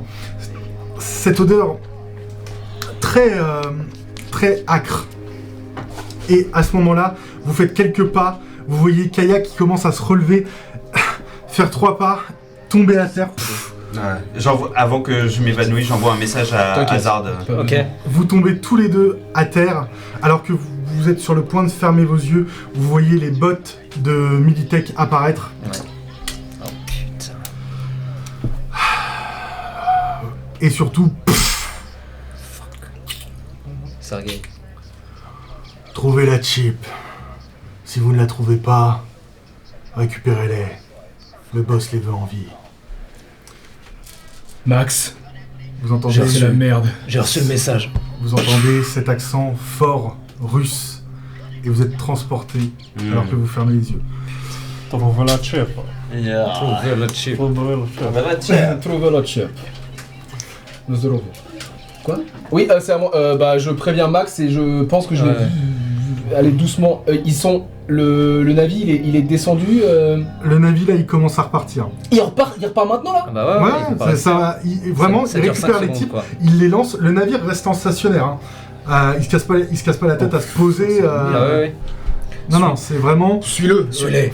très, très âcre. Et à ce moment-là, vous faites quelques pas, vous voyez Kaya qui commence à se relever, faire 3 pas, tomber à terre. Ouais. Avant que je m'évanouisse, j'envoie un message à T'inquiète. Hazard. Ok. Vous tombez tous les deux à terre, alors que vous êtes sur le point de fermer vos yeux. Vous voyez les bottes de Militech apparaître. Oh putain. Et surtout, Sergei. trouvez la chip. Si vous ne la trouvez pas, récupérez-les. Le boss les veut en vie. Max, Vous entendez, c'est la merde. J'ai reçu le message. vous entendez cet accent fort russe, et vous êtes transporté alors que vous fermez les yeux. Trouve la chip. Trouve la chip. Trouve la chip. Trouve la chip. Nous allons. Quoi? Oui, c'est à moi. Bah, je préviens Max et je pense que je vais aller doucement. Ils sont. Le navire, il est descendu. Le navire là, il commence à repartir. Il repart maintenant là? Ah bah ouais, il faut pas rester. Vraiment, Ça il dure récupère 5 les secondes, types, quoi. il les lance. Le navire reste en stationnaire. Hein. Il se casse pas la tête à se poser. Ah ouais. Non, c'est vraiment. Suis-le. Suis-les.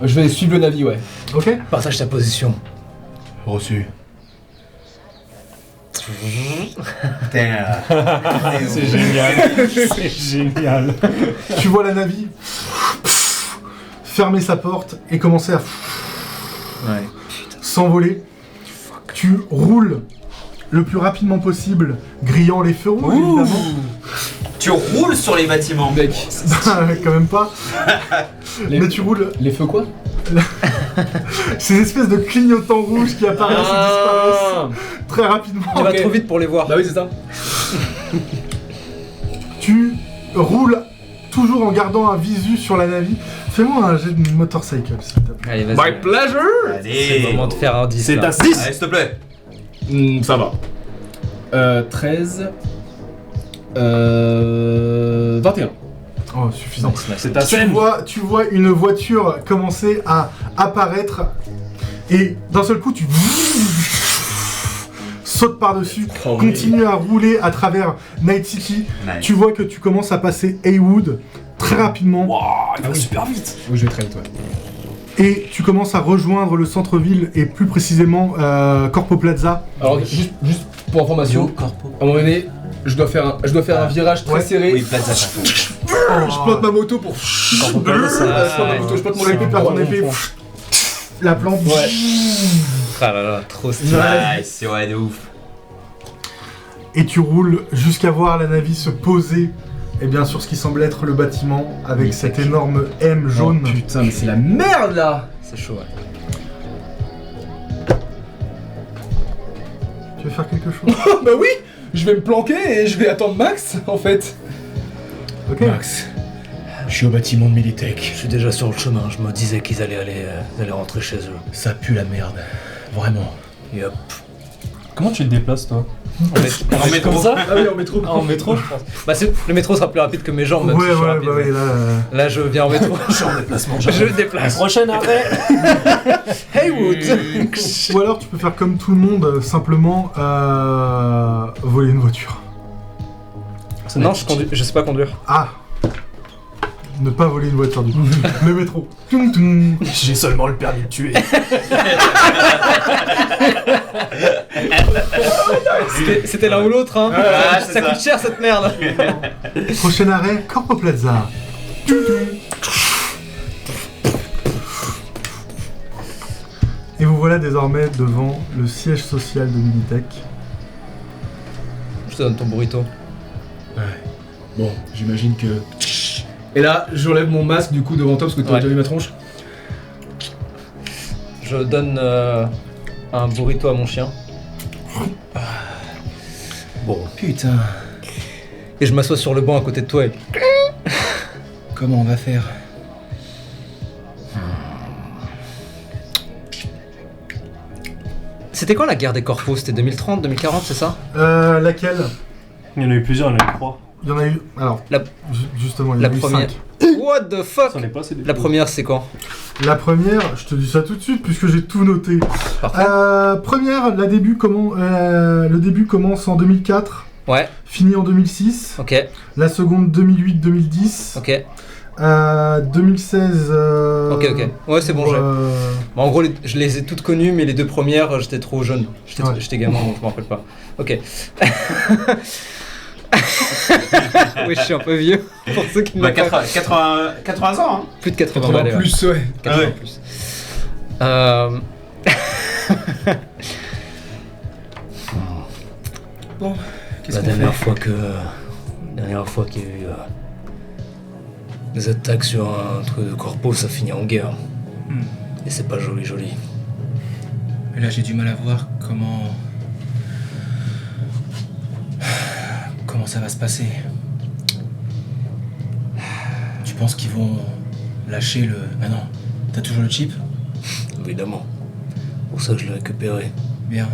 Je vais suivre le navire, ouais. Ok. Partage ta position. Reçu. Putain. C'est génial. C'est génial. Tu vois la navire fermer sa porte et commencer à Ouais. s'envoler. Tu roules le plus rapidement possible, grillant les feux rouges, évidemment. Tu roules sur les bâtiments. Mec, Quand même pas. les, Mais tu roules les feux quoi? ces espèces de clignotants rouges qui apparaissent et disparaissent très rapidement. On va Ok. trop vite pour les voir. Bah oui, c'est ça. Tu roules toujours en gardant un visu sur la navire. Fais-moi un jet de motorcycle, s'il te plaît. Allez, vas-y. My pleasure. C'est le moment de faire un 10. C'est là. à 6. Allez, s'il te plaît. Ça va. 13. 21. Oh, suffisant. Nice, nice. C'est ta Tu scène. vois une voiture commencer à apparaître et d'un seul coup tu sautes par-dessus, Oh, continue à rouler à travers Night City. Nice. Tu vois que tu commences à passer Haywood très rapidement Il va super vite. Oui, je vais très vite, ouais. et tu commences à rejoindre le centre-ville et plus précisément Corpo Plaza. Alors, juste pour information, Corpo. à un moment donné, je dois faire un virage très Ouais. serré. Oui, Plaza Chapeau. Je plante ma moto pour. Je plante ma moto, je plante mon Tu épée récupères pour ton épée, la plante. Ouais. Ah là là, trop stylé. Nice, ouais, de ouf. Et tu roules jusqu'à voir la navire se poser sur ce qui semble être le bâtiment avec cet énorme M jaune. Oh, putain, mais c'est la merde là. C'est chaud, ouais. Tu veux faire quelque chose? Bah oui. Je vais me planquer et je vais attendre Max en fait. Ok. Max, je suis au bâtiment de Militech. Je suis déjà sur le chemin, je me disais qu'ils allaient rentrer chez eux. Ça pue la merde. Vraiment. Et hop. Comment tu te déplaces, toi? En métro. Comme ça. Ah oui, en métro. En métro, je pense. Bah, le métro sera plus rapide que mes jambes, Ouais, même si je suis ouais, rapide. bah oui, là. Là, je viens en métro. Je suis en déplacement. Je me déplace. Prochain arrêt. Haywood. Ou alors tu peux faire comme tout le monde, simplement voler une voiture. Non, je sais pas conduire. Ah, Ne pas voler une voiture du coup. Le métro. Toum, toum. J'ai seulement le permis de tuer. C'était l'un ou l'autre, hein. Ouais, c'est ça ça. coûte cher cette merde. Prochain arrêt, Corpo Plaza. Toum, toum. Et vous voilà désormais devant le siège social de Militech. Je te donne ton burrito. Bon, j'imagine que... Et là, j'enlève mon masque du coup devant toi parce que t'as Ouais. déjà vu ma tronche. Je donne un burrito à mon chien. Bon. Putain, Et je m'assois sur le banc à côté de toi et... comment on va faire? C'était quand la guerre des corpos? C'était 2030, 2040, c'est ça? Laquelle? Il y en a eu plusieurs, il y en a eu 3. Il y en a eu. Alors, La- justement, il y La en a eu première. 5. What the fuck? Ça n'est pas assez La première, c'est quand? La première, je te dis ça tout de suite puisque j'ai tout noté. Parfait. Première, le début commence en 2004, Ouais, finit en 2006. ok, La seconde, 2008-2010. ok. 2016. Ok. Ouais, c'est bon, j'ai. Bon, en gros, je les ai toutes connues, mais les deux premières, j'étais trop jeune. Ouais. J'étais gamin, donc je m'en rappelle pas. Ok. Oui, je suis un peu vieux. Pour ceux qui ne Bah, l'ont pas. 80 ans, hein. Plus de 80 En balais, ouais. plus, ouais. 80 ouais. plus. Bon, qu'est-ce La qu'on fait? dernière fois qu'il y a eu des attaques sur un truc de corpo, ça finit en guerre. Hmm. Et c'est pas joli. Mais là, j'ai du mal à voir comment ça va se passer. Tu penses qu'ils vont lâcher le... Ah non, t'as toujours le chip? Évidemment. Pour ça que je l'ai récupéré. Bien.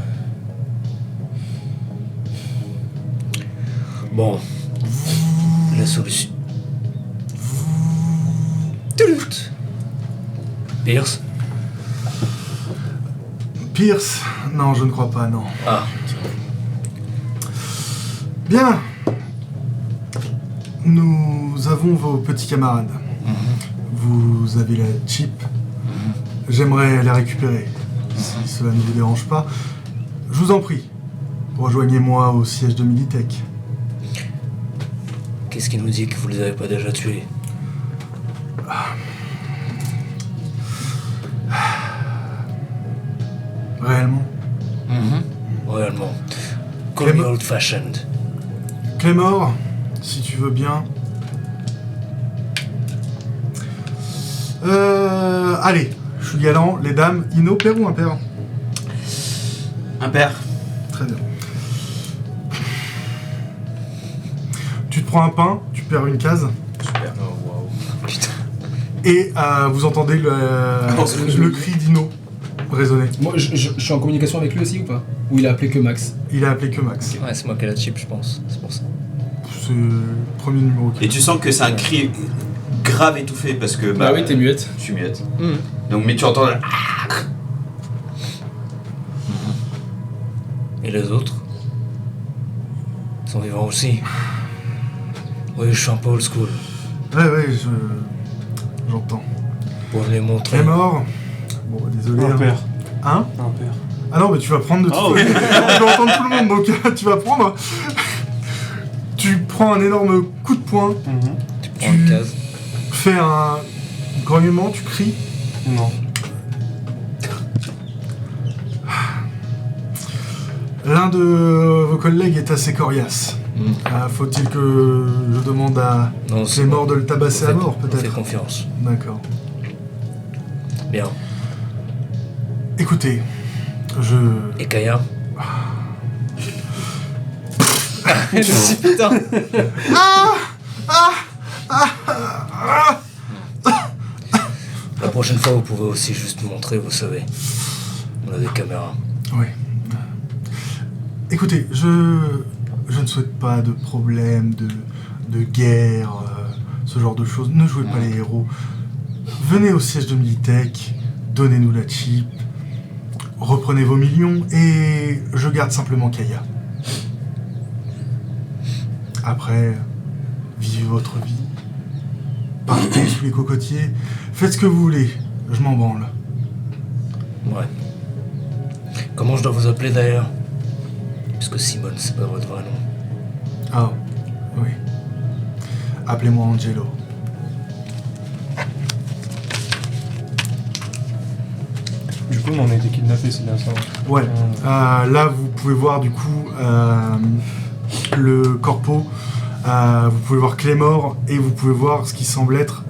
Bon. La solution. Pierce? Pierce. Non, je ne crois pas, non. Ah. Bien. Nous avons vos petits camarades. Vous avez la chip. J'aimerais la récupérer. Si cela ne vous dérange pas. Je vous en prie. Rejoignez-moi au siège de Militech. Qu'est-ce qui nous dit que vous les avez pas déjà tués? Réellement. Réellement. Clem- Call me old-fashioned. Clémor, si tu veux bien. Allez, je suis galant. Les dames, Ino, père ou impair? Un père. Très bien. Tu te prends un pain, tu perds une case, Super. Putain. et vous entendez le cri d'Ino résonner. Moi, je suis en communication avec lui aussi ou pas? Ou il a appelé que Max? Il a appelé que Max. Ouais, c'est moi qui ai la chip, je pense. C'est pour ça. C'est le premier numéro. Et tu sens que c'est un cri grave étouffé parce que Bah oui, t'es muette. je suis muette. Mhm. Donc mais tu entends le... Et les autres? Ils sont vivants aussi. Oui, je suis un peu old school. Ouais, j'entends. Pour les montrer. Clémor. Bon, désolé. Un hein. père. Hein? Un père. Ah non, mais tu vas prendre de toute Ah oui. façon. Je vais entendre tout le monde, donc tu vas prendre. Tu prends un énorme coup de poing, Tu prends une case. fais un grognement, tu cries. Non. L'un de vos collègues est assez coriace. Faut-il que je demande à Non, c'est Clémor bon. de le tabasser à Faites- mort, Fais peut-être? confiance. D'accord. Bien. Écoutez, je... Et Kaya? Je suis putain. La prochaine fois, vous pouvez aussi juste montrer, vous savez. On a des caméras. Oui. Écoutez, je ne souhaite pas de problème, de guerre, ce genre de choses. Ne jouez pas les héros. Venez au siège de Militech, donnez-nous la chip, reprenez vos millions et je garde simplement Kaya. Après, vivez votre vie. partez sous les cocotiers, faites ce que vous voulez, je m'en branle. Ouais. Comment je dois vous appeler d'ailleurs? Puisque Simone, c'est pas votre vrai nom. Ah, oui. Appelez-moi Angelo. Du coup, on a été kidnappés, c'est bien ça. Ouais. Là, vous pouvez voir du coup le corpo. Vous pouvez voir Clémor et vous pouvez voir ce qui semble être.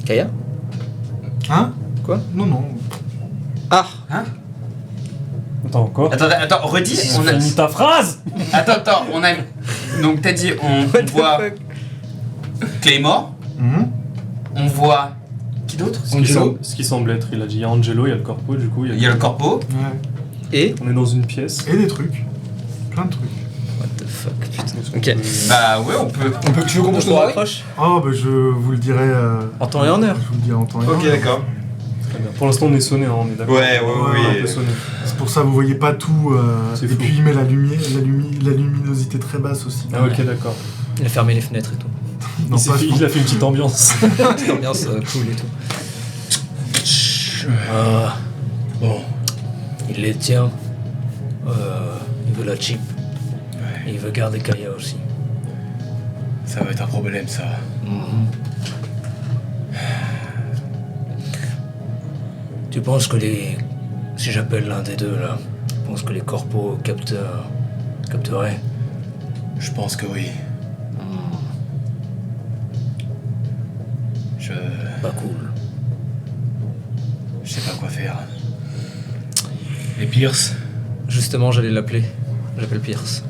Kaya? Hein? Quoi? Non. Ah! Attends, encore. Attends, redis. On a... Finis ta phrase. Attends, on a. Donc t'as dit, on voit Claymore, on voit. Qui d'autre? Ce qui semble être, il a dit il y a Angelo, il y a le corpo, du coup. Il y a le corpo. Ouais. Et? On est dans une pièce. Et des trucs. Plein de trucs. What the fuck, putain. Est-ce qu'on Ok. peut- Bah ouais, on peut. Tu veux qu'on bouge On ton oreille? raccroche? Oh, bah je vous le dirai. En temps et en heure. Je vous le dirai en temps et en Ok, heure. d'accord. Très bien. Pour l'instant, on est sonné, hein, on est d'accord. Ouais, ouais, On est un peu sonné. C'est pour ça que vous voyez pas tout. C'est et flou. puis il met la lumière, la luminosité très basse aussi. Ah, ok, d'accord. Il a fermé les fenêtres et tout. Non, pas Il a fait une petite ambiance. Petite ambiance cool et tout. Bon. Il les tient. Il veut la chip. Et il veut garder Kaya aussi. Ça va être un problème, ça. Tu penses que les... Si j'appelle l'un des deux, là, tu penses que les corpos capteraient? Je pense que oui. Pas cool. Je sais pas quoi faire. Et Pierce? Justement, j'allais l'appeler. J'appelle Pierce.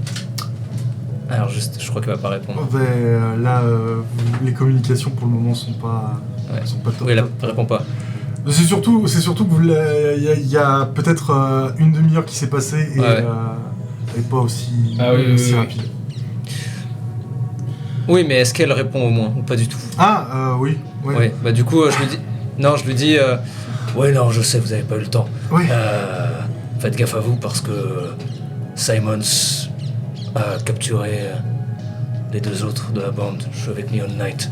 Alors juste, je crois qu'elle va pas répondre. Là, les communications pour le moment sont pas top. Oui, elle répond pas. C'est surtout que il y a peut-être une demi-heure qui s'est passée et, Ouais. et pas aussi, oui. rapide. Oui, mais est-ce qu'elle répond au moins ou pas du tout? Oui. Ouais. Oui, bah du coup, je lui dis... Non, je lui dis... Ouais, non, je sais, vous avez pas eu le temps. Ouais. Faites gaffe à vous parce que Simons a capturé les deux autres de la bande. Je suis avec Neon Knight.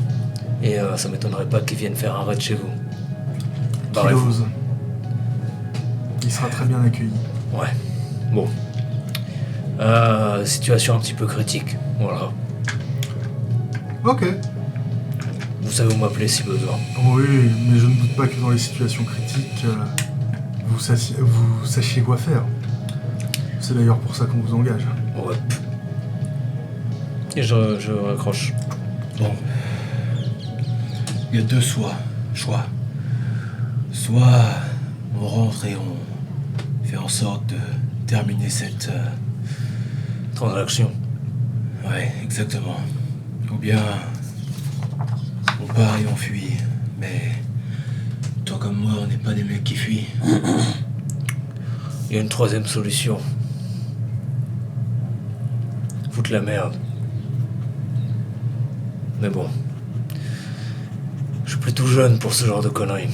Et ça m'étonnerait pas qu'ils viennent faire un raid chez vous. Qu'il ose. Il sera très bien accueilli. Ouais. Bon. Situation un petit peu critique. Voilà. Ok. Vous savez où m'appeler si besoin. Oui, mais je ne doute pas que dans les situations critiques, vous sachiez quoi faire. C'est d'ailleurs pour ça qu'on vous engage. Ouais. Et je raccroche. Bon. Il y a deux choix. Soit on rentre et on fait en sorte de terminer cette... Transaction. Ouais, exactement. Ou bien on part et on fuit. Mais toi comme moi, on n'est pas des mecs qui fuient. Il y a une troisième solution. Foutre la merde. Mais bon. Je suis plutôt jeune pour ce genre de conneries.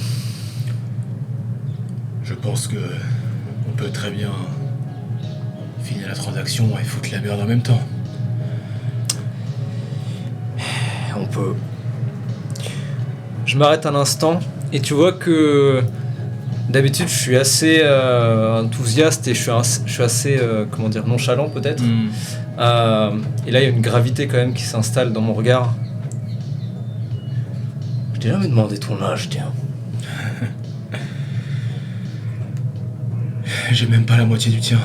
Je pense que on peut très bien finir la transaction et foutre la merde en même temps. On peut. Je m'arrête un instant et tu vois que d'habitude je suis assez enthousiaste et je suis assez comment dire, nonchalant peut-être. Et là il y a une gravité quand même qui s'installe dans mon regard. Je t'ai jamais demandé ton âge, tiens. J'ai même pas la moitié du tien.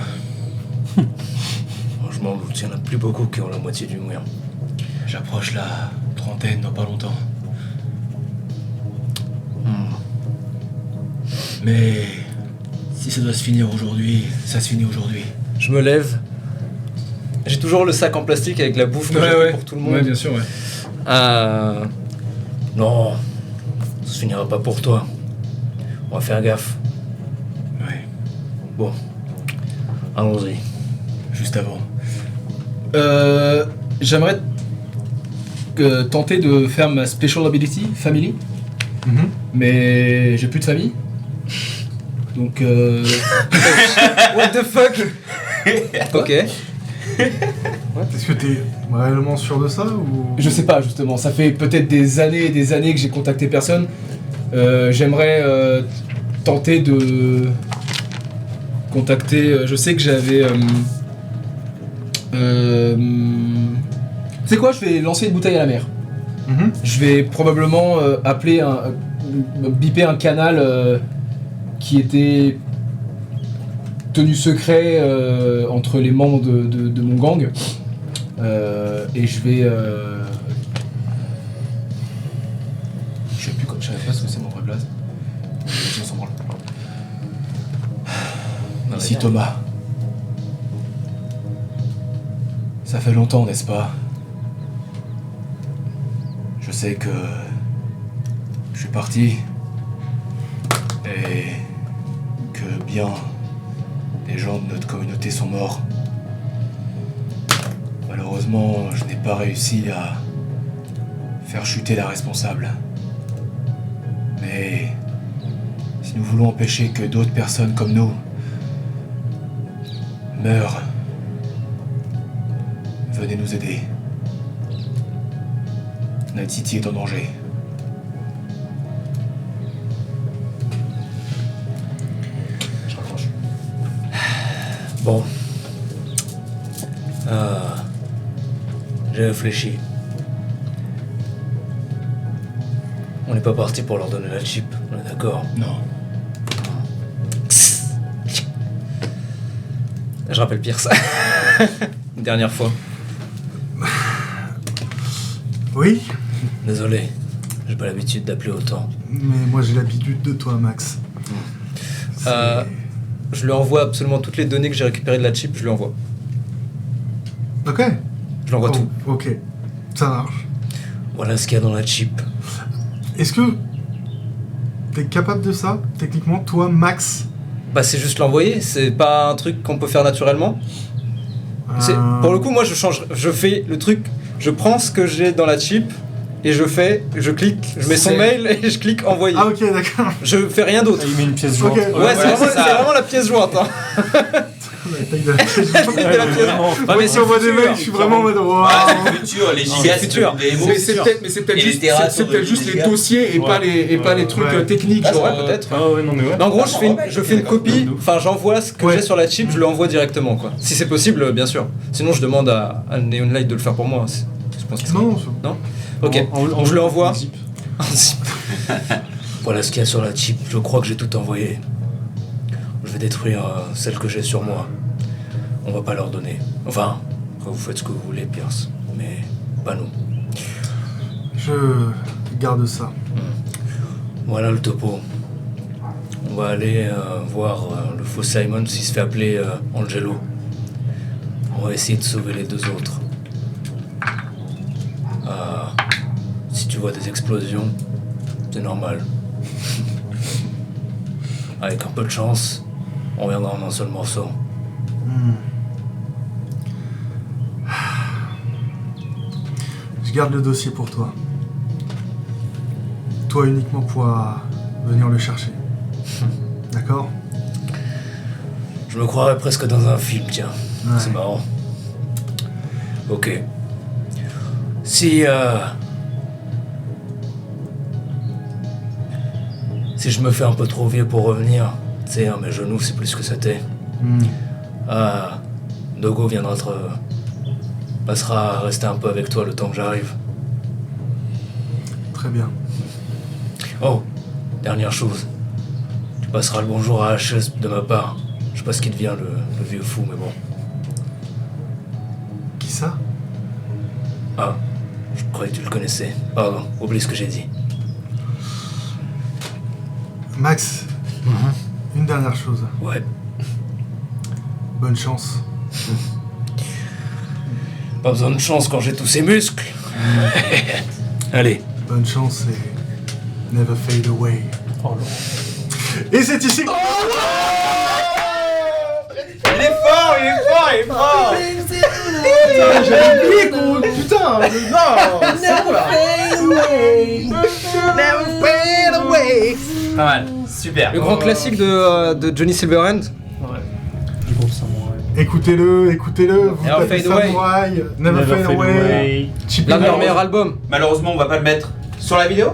Je m'en doute, il y en a plus beaucoup qui ont la moitié du mien. J'approche la trentaine dans pas longtemps. Mais si ça doit se finir aujourd'hui, ça se finit aujourd'hui. Je me lève. J'ai toujours le sac en plastique avec la bouffe que j'ai fait pour tout le monde. Ouais, bien sûr, ouais. Non, ça se finira pas pour toi. On va faire gaffe. Ouais, Bon, allons-y. juste avant. J'aimerais tenter de faire ma Special Ability Family, mais j'ai plus de famille. Donc What the fuck? Ok. Est-ce que t'es réellement sûr de ça ou... Je sais pas justement, ça fait peut-être des années et des années que j'ai contacté personne. J'aimerais tenter de contacter. Je sais que j'avais. Tu sais quoi, je vais lancer une bouteille à la mer. Mhm. Je vais probablement biper un canal qui était tenu secret entre les membres de mon gang. Et je vais. Je sais plus quoi, je savais pas ce que c'est mon vrai blaze. On s'en branle. Ici Thomas. Ça fait longtemps, n'est-ce pas? Je sais que je suis parti et que bien des gens de notre communauté sont morts. Malheureusement, je n'ai pas réussi à faire chuter la responsable. Mais si nous voulons empêcher que d'autres personnes comme nous meurent, venez nous aider. Night City est en danger. Je raccroche. Bon. J'ai réfléchi. On n'est pas parti pour leur donner la chip, on est d'accord? Non. Je rappelle Pierce. Une dernière fois. Oui, Désolé, j'ai pas l'habitude d'appeler autant. mais moi j'ai l'habitude de toi, Max. C'est- Je lui envoie absolument toutes les données que j'ai récupérées de la chip, je lui envoie. Ok. Je lui envoie tout. Ok, ça marche. Voilà ce qu'il y a dans la chip. Est-ce que t'es capable de ça, techniquement, toi, Max? Bah c'est juste l'envoyer, c'est pas un truc qu'on peut faire naturellement. Pour le coup, moi je fais le truc, je prends ce que j'ai dans la chip et je clique, je mets son C'est- mail et je clique envoyer. Ah ok, d'accord. Je fais rien d'autre. Ah, il met une pièce jointe. Ok. Ouais, c'est c'est ça. vraiment la pièce jointe. Hein. La taille de la pièce. De la pièce. Vraiment. Moi, si on voit des mails, je suis vraiment en mode wow. Ah, c'est le futur, les gigas, c'est futur. des mots. C'est peut-être Et les terrasses c'est peut-être de juste les Giga. dossiers et Ouais. pas les trucs Ouais. techniques. Ah, c'est genre, vrai, peut-être. Ah ouais, non mais ouais. Mais en gros, je fais une copie, enfin j'envoie ce que Ouais. j'ai sur la chip, je lui envoie directement quoi. Si c'est possible, bien sûr. Sinon, je demande à Neon Light de le faire pour moi. Je pense que c'est- Non, Ok, donc je lui envoie. en zip. Voilà ce qu'il y a sur la chip, je crois que j'ai tout envoyé. Je vais détruire celle que j'ai sur moi. On va pas leur donner. Enfin, vous faites ce que vous voulez, Pierce. Mais pas nous. je garde ça. Voilà le topo. On va aller voir le faux Simon s'il se fait appeler Angelo. On va essayer de sauver les deux autres. Si tu vois des explosions, c'est normal. Avec un peu de chance, on reviendra en un seul morceau. Je garde le dossier pour toi. Toi uniquement pourras venir le chercher. D'accord? Je me croirais presque dans un film, tiens. Ouais. C'est marrant. Ok. Si je me fais un peu trop vieux pour revenir, tu sais, hein, mes genoux, c'est plus ce que c'était. Dogo viendra passera à rester un peu avec toi le temps que j'arrive. Très bien. Oh, dernière chose. Tu passeras le bonjour à HS de ma part. Je sais pas ce qui devient le vieux fou, mais bon. Qui ça? Ah, je croyais que tu le connaissais. Pardon, oublie ce que j'ai dit. Max, une dernière chose. Ouais. Bonne chance. Pas besoin de chance quand j'ai tous ces muscles. Allez. Bonne chance et never fade away. Oh non. Et c'est ici. Il est fort. J'avais oublié gros. Putain. Non. C'est bon là. Pas mal, super. Le grand classique de Johnny Silverhand. Ouais. Du groupe Samouraï. Écoutez-le, vous Never tapez Fade Away. Samouraï, Never Fade Away, Cheap L'un de leurs Lies. meilleurs albums. Malheureusement, on va pas le mettre sur la vidéo.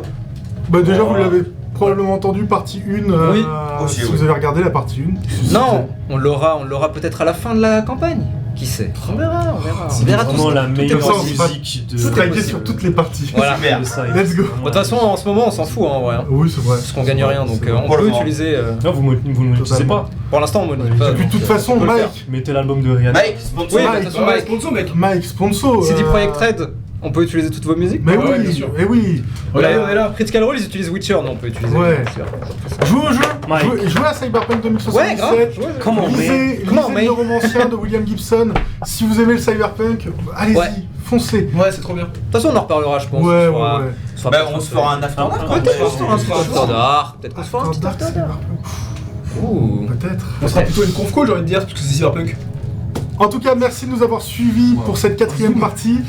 Bah déjà vous Oh. l'avez probablement entendu, partie 1, Oui. Aussi, si oui. vous avez regardé la partie 1. Non, on l'aura peut-être à la fin de la campagne. Qui sait? On verra. On C'est verra vraiment tout. la meilleure comme ça, on se musique de. Striker possible. sur toutes les parties. Voilà. Super. de ça. Let's go. Bon, de toute façon, en ce moment, on s'en fout, hein, en vrai. Hein, Oui, c'est vrai. parce qu'on gagne rien, donc on Pour le peut moment. utiliser. Non, vous ne l'utilisez Totalement. pas. Pour l'instant, on monétise Ouais, pas. Et puis de donc, toute on façon, peut le faire. Mike, Mettez l'album de Rihanna. Mike, sponsor. Oui, Mike, de toute façon, Mike. Sponsor, mec. Mike, sponsor. CD Projekt Red, on peut utiliser toutes vos musiques. Mais Ouais, oui, bien sûr. et oui. Regardez, on est là. Critical Role, ils utilisent Witcher, non, on peut utiliser. Ouais. Witcher. Jouez au jeu, Mike. jouez à Cyberpunk Ouais, grave. 2077. Ouais, Comment on met Lisez Comment on met le romancien de William Gibson. Si vous aimez le Cyberpunk, allez-y, Ouais. foncez. Ouais, c'est trop bien. De toute façon, on en reparlera, je pense. Ouais, On fera- ouais, ouais. on fera Bah, peut-être on se fera un after dark. Ah, Peut-être qu'on se fera un Ouais, petit ouais. after dark. Peut-être qu'on se fera un petit Dark after dark. Cyberpunk. Ouh. Peut-être. On sera plutôt une conf call, j'ai envie de dire, parce que c'est Cyberpunk. En tout cas, merci de nous avoir suivis pour cette 4e partie.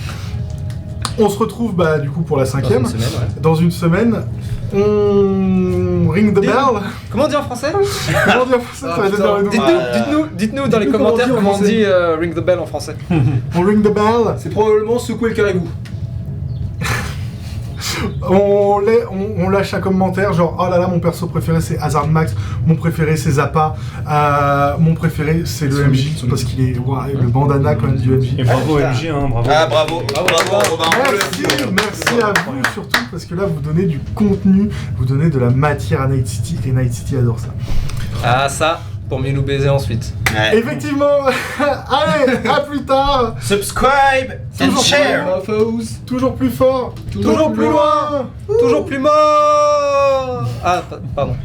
On se retrouve bah, du coup pour la 5e. Dans une semaine, ouais. Dans une semaine. On ring the bell. Comment on dit en français? Comment dire ça Ah, va être putain. dans les noms. Dites-nous dans les Dites-nous comment on commentaires dit en comment on français. dit Ring the Bell en français. On ring the bell. C'est probablement secouer le caribou. On lâche un commentaire genre oh là là mon perso préféré c'est Hazard Max, mon préféré c'est Zappa, mon préféré c'est le MJ parce qu'il est le bandana quand même du MJ. Et bravo MJ, hein, bravo. Ah, bravo, bravo, Robin. Merci à vous surtout parce que là vous donnez du contenu, vous donnez de la matière à Night City et Night City adore ça. Ah, ça, pour mieux nous baiser ensuite. Ouais. Effectivement, allez, à plus tard, Subscribe and Toujours share. toujours plus fort, Toujours plus plus loin. Toujours plus mort. Ah, pardon.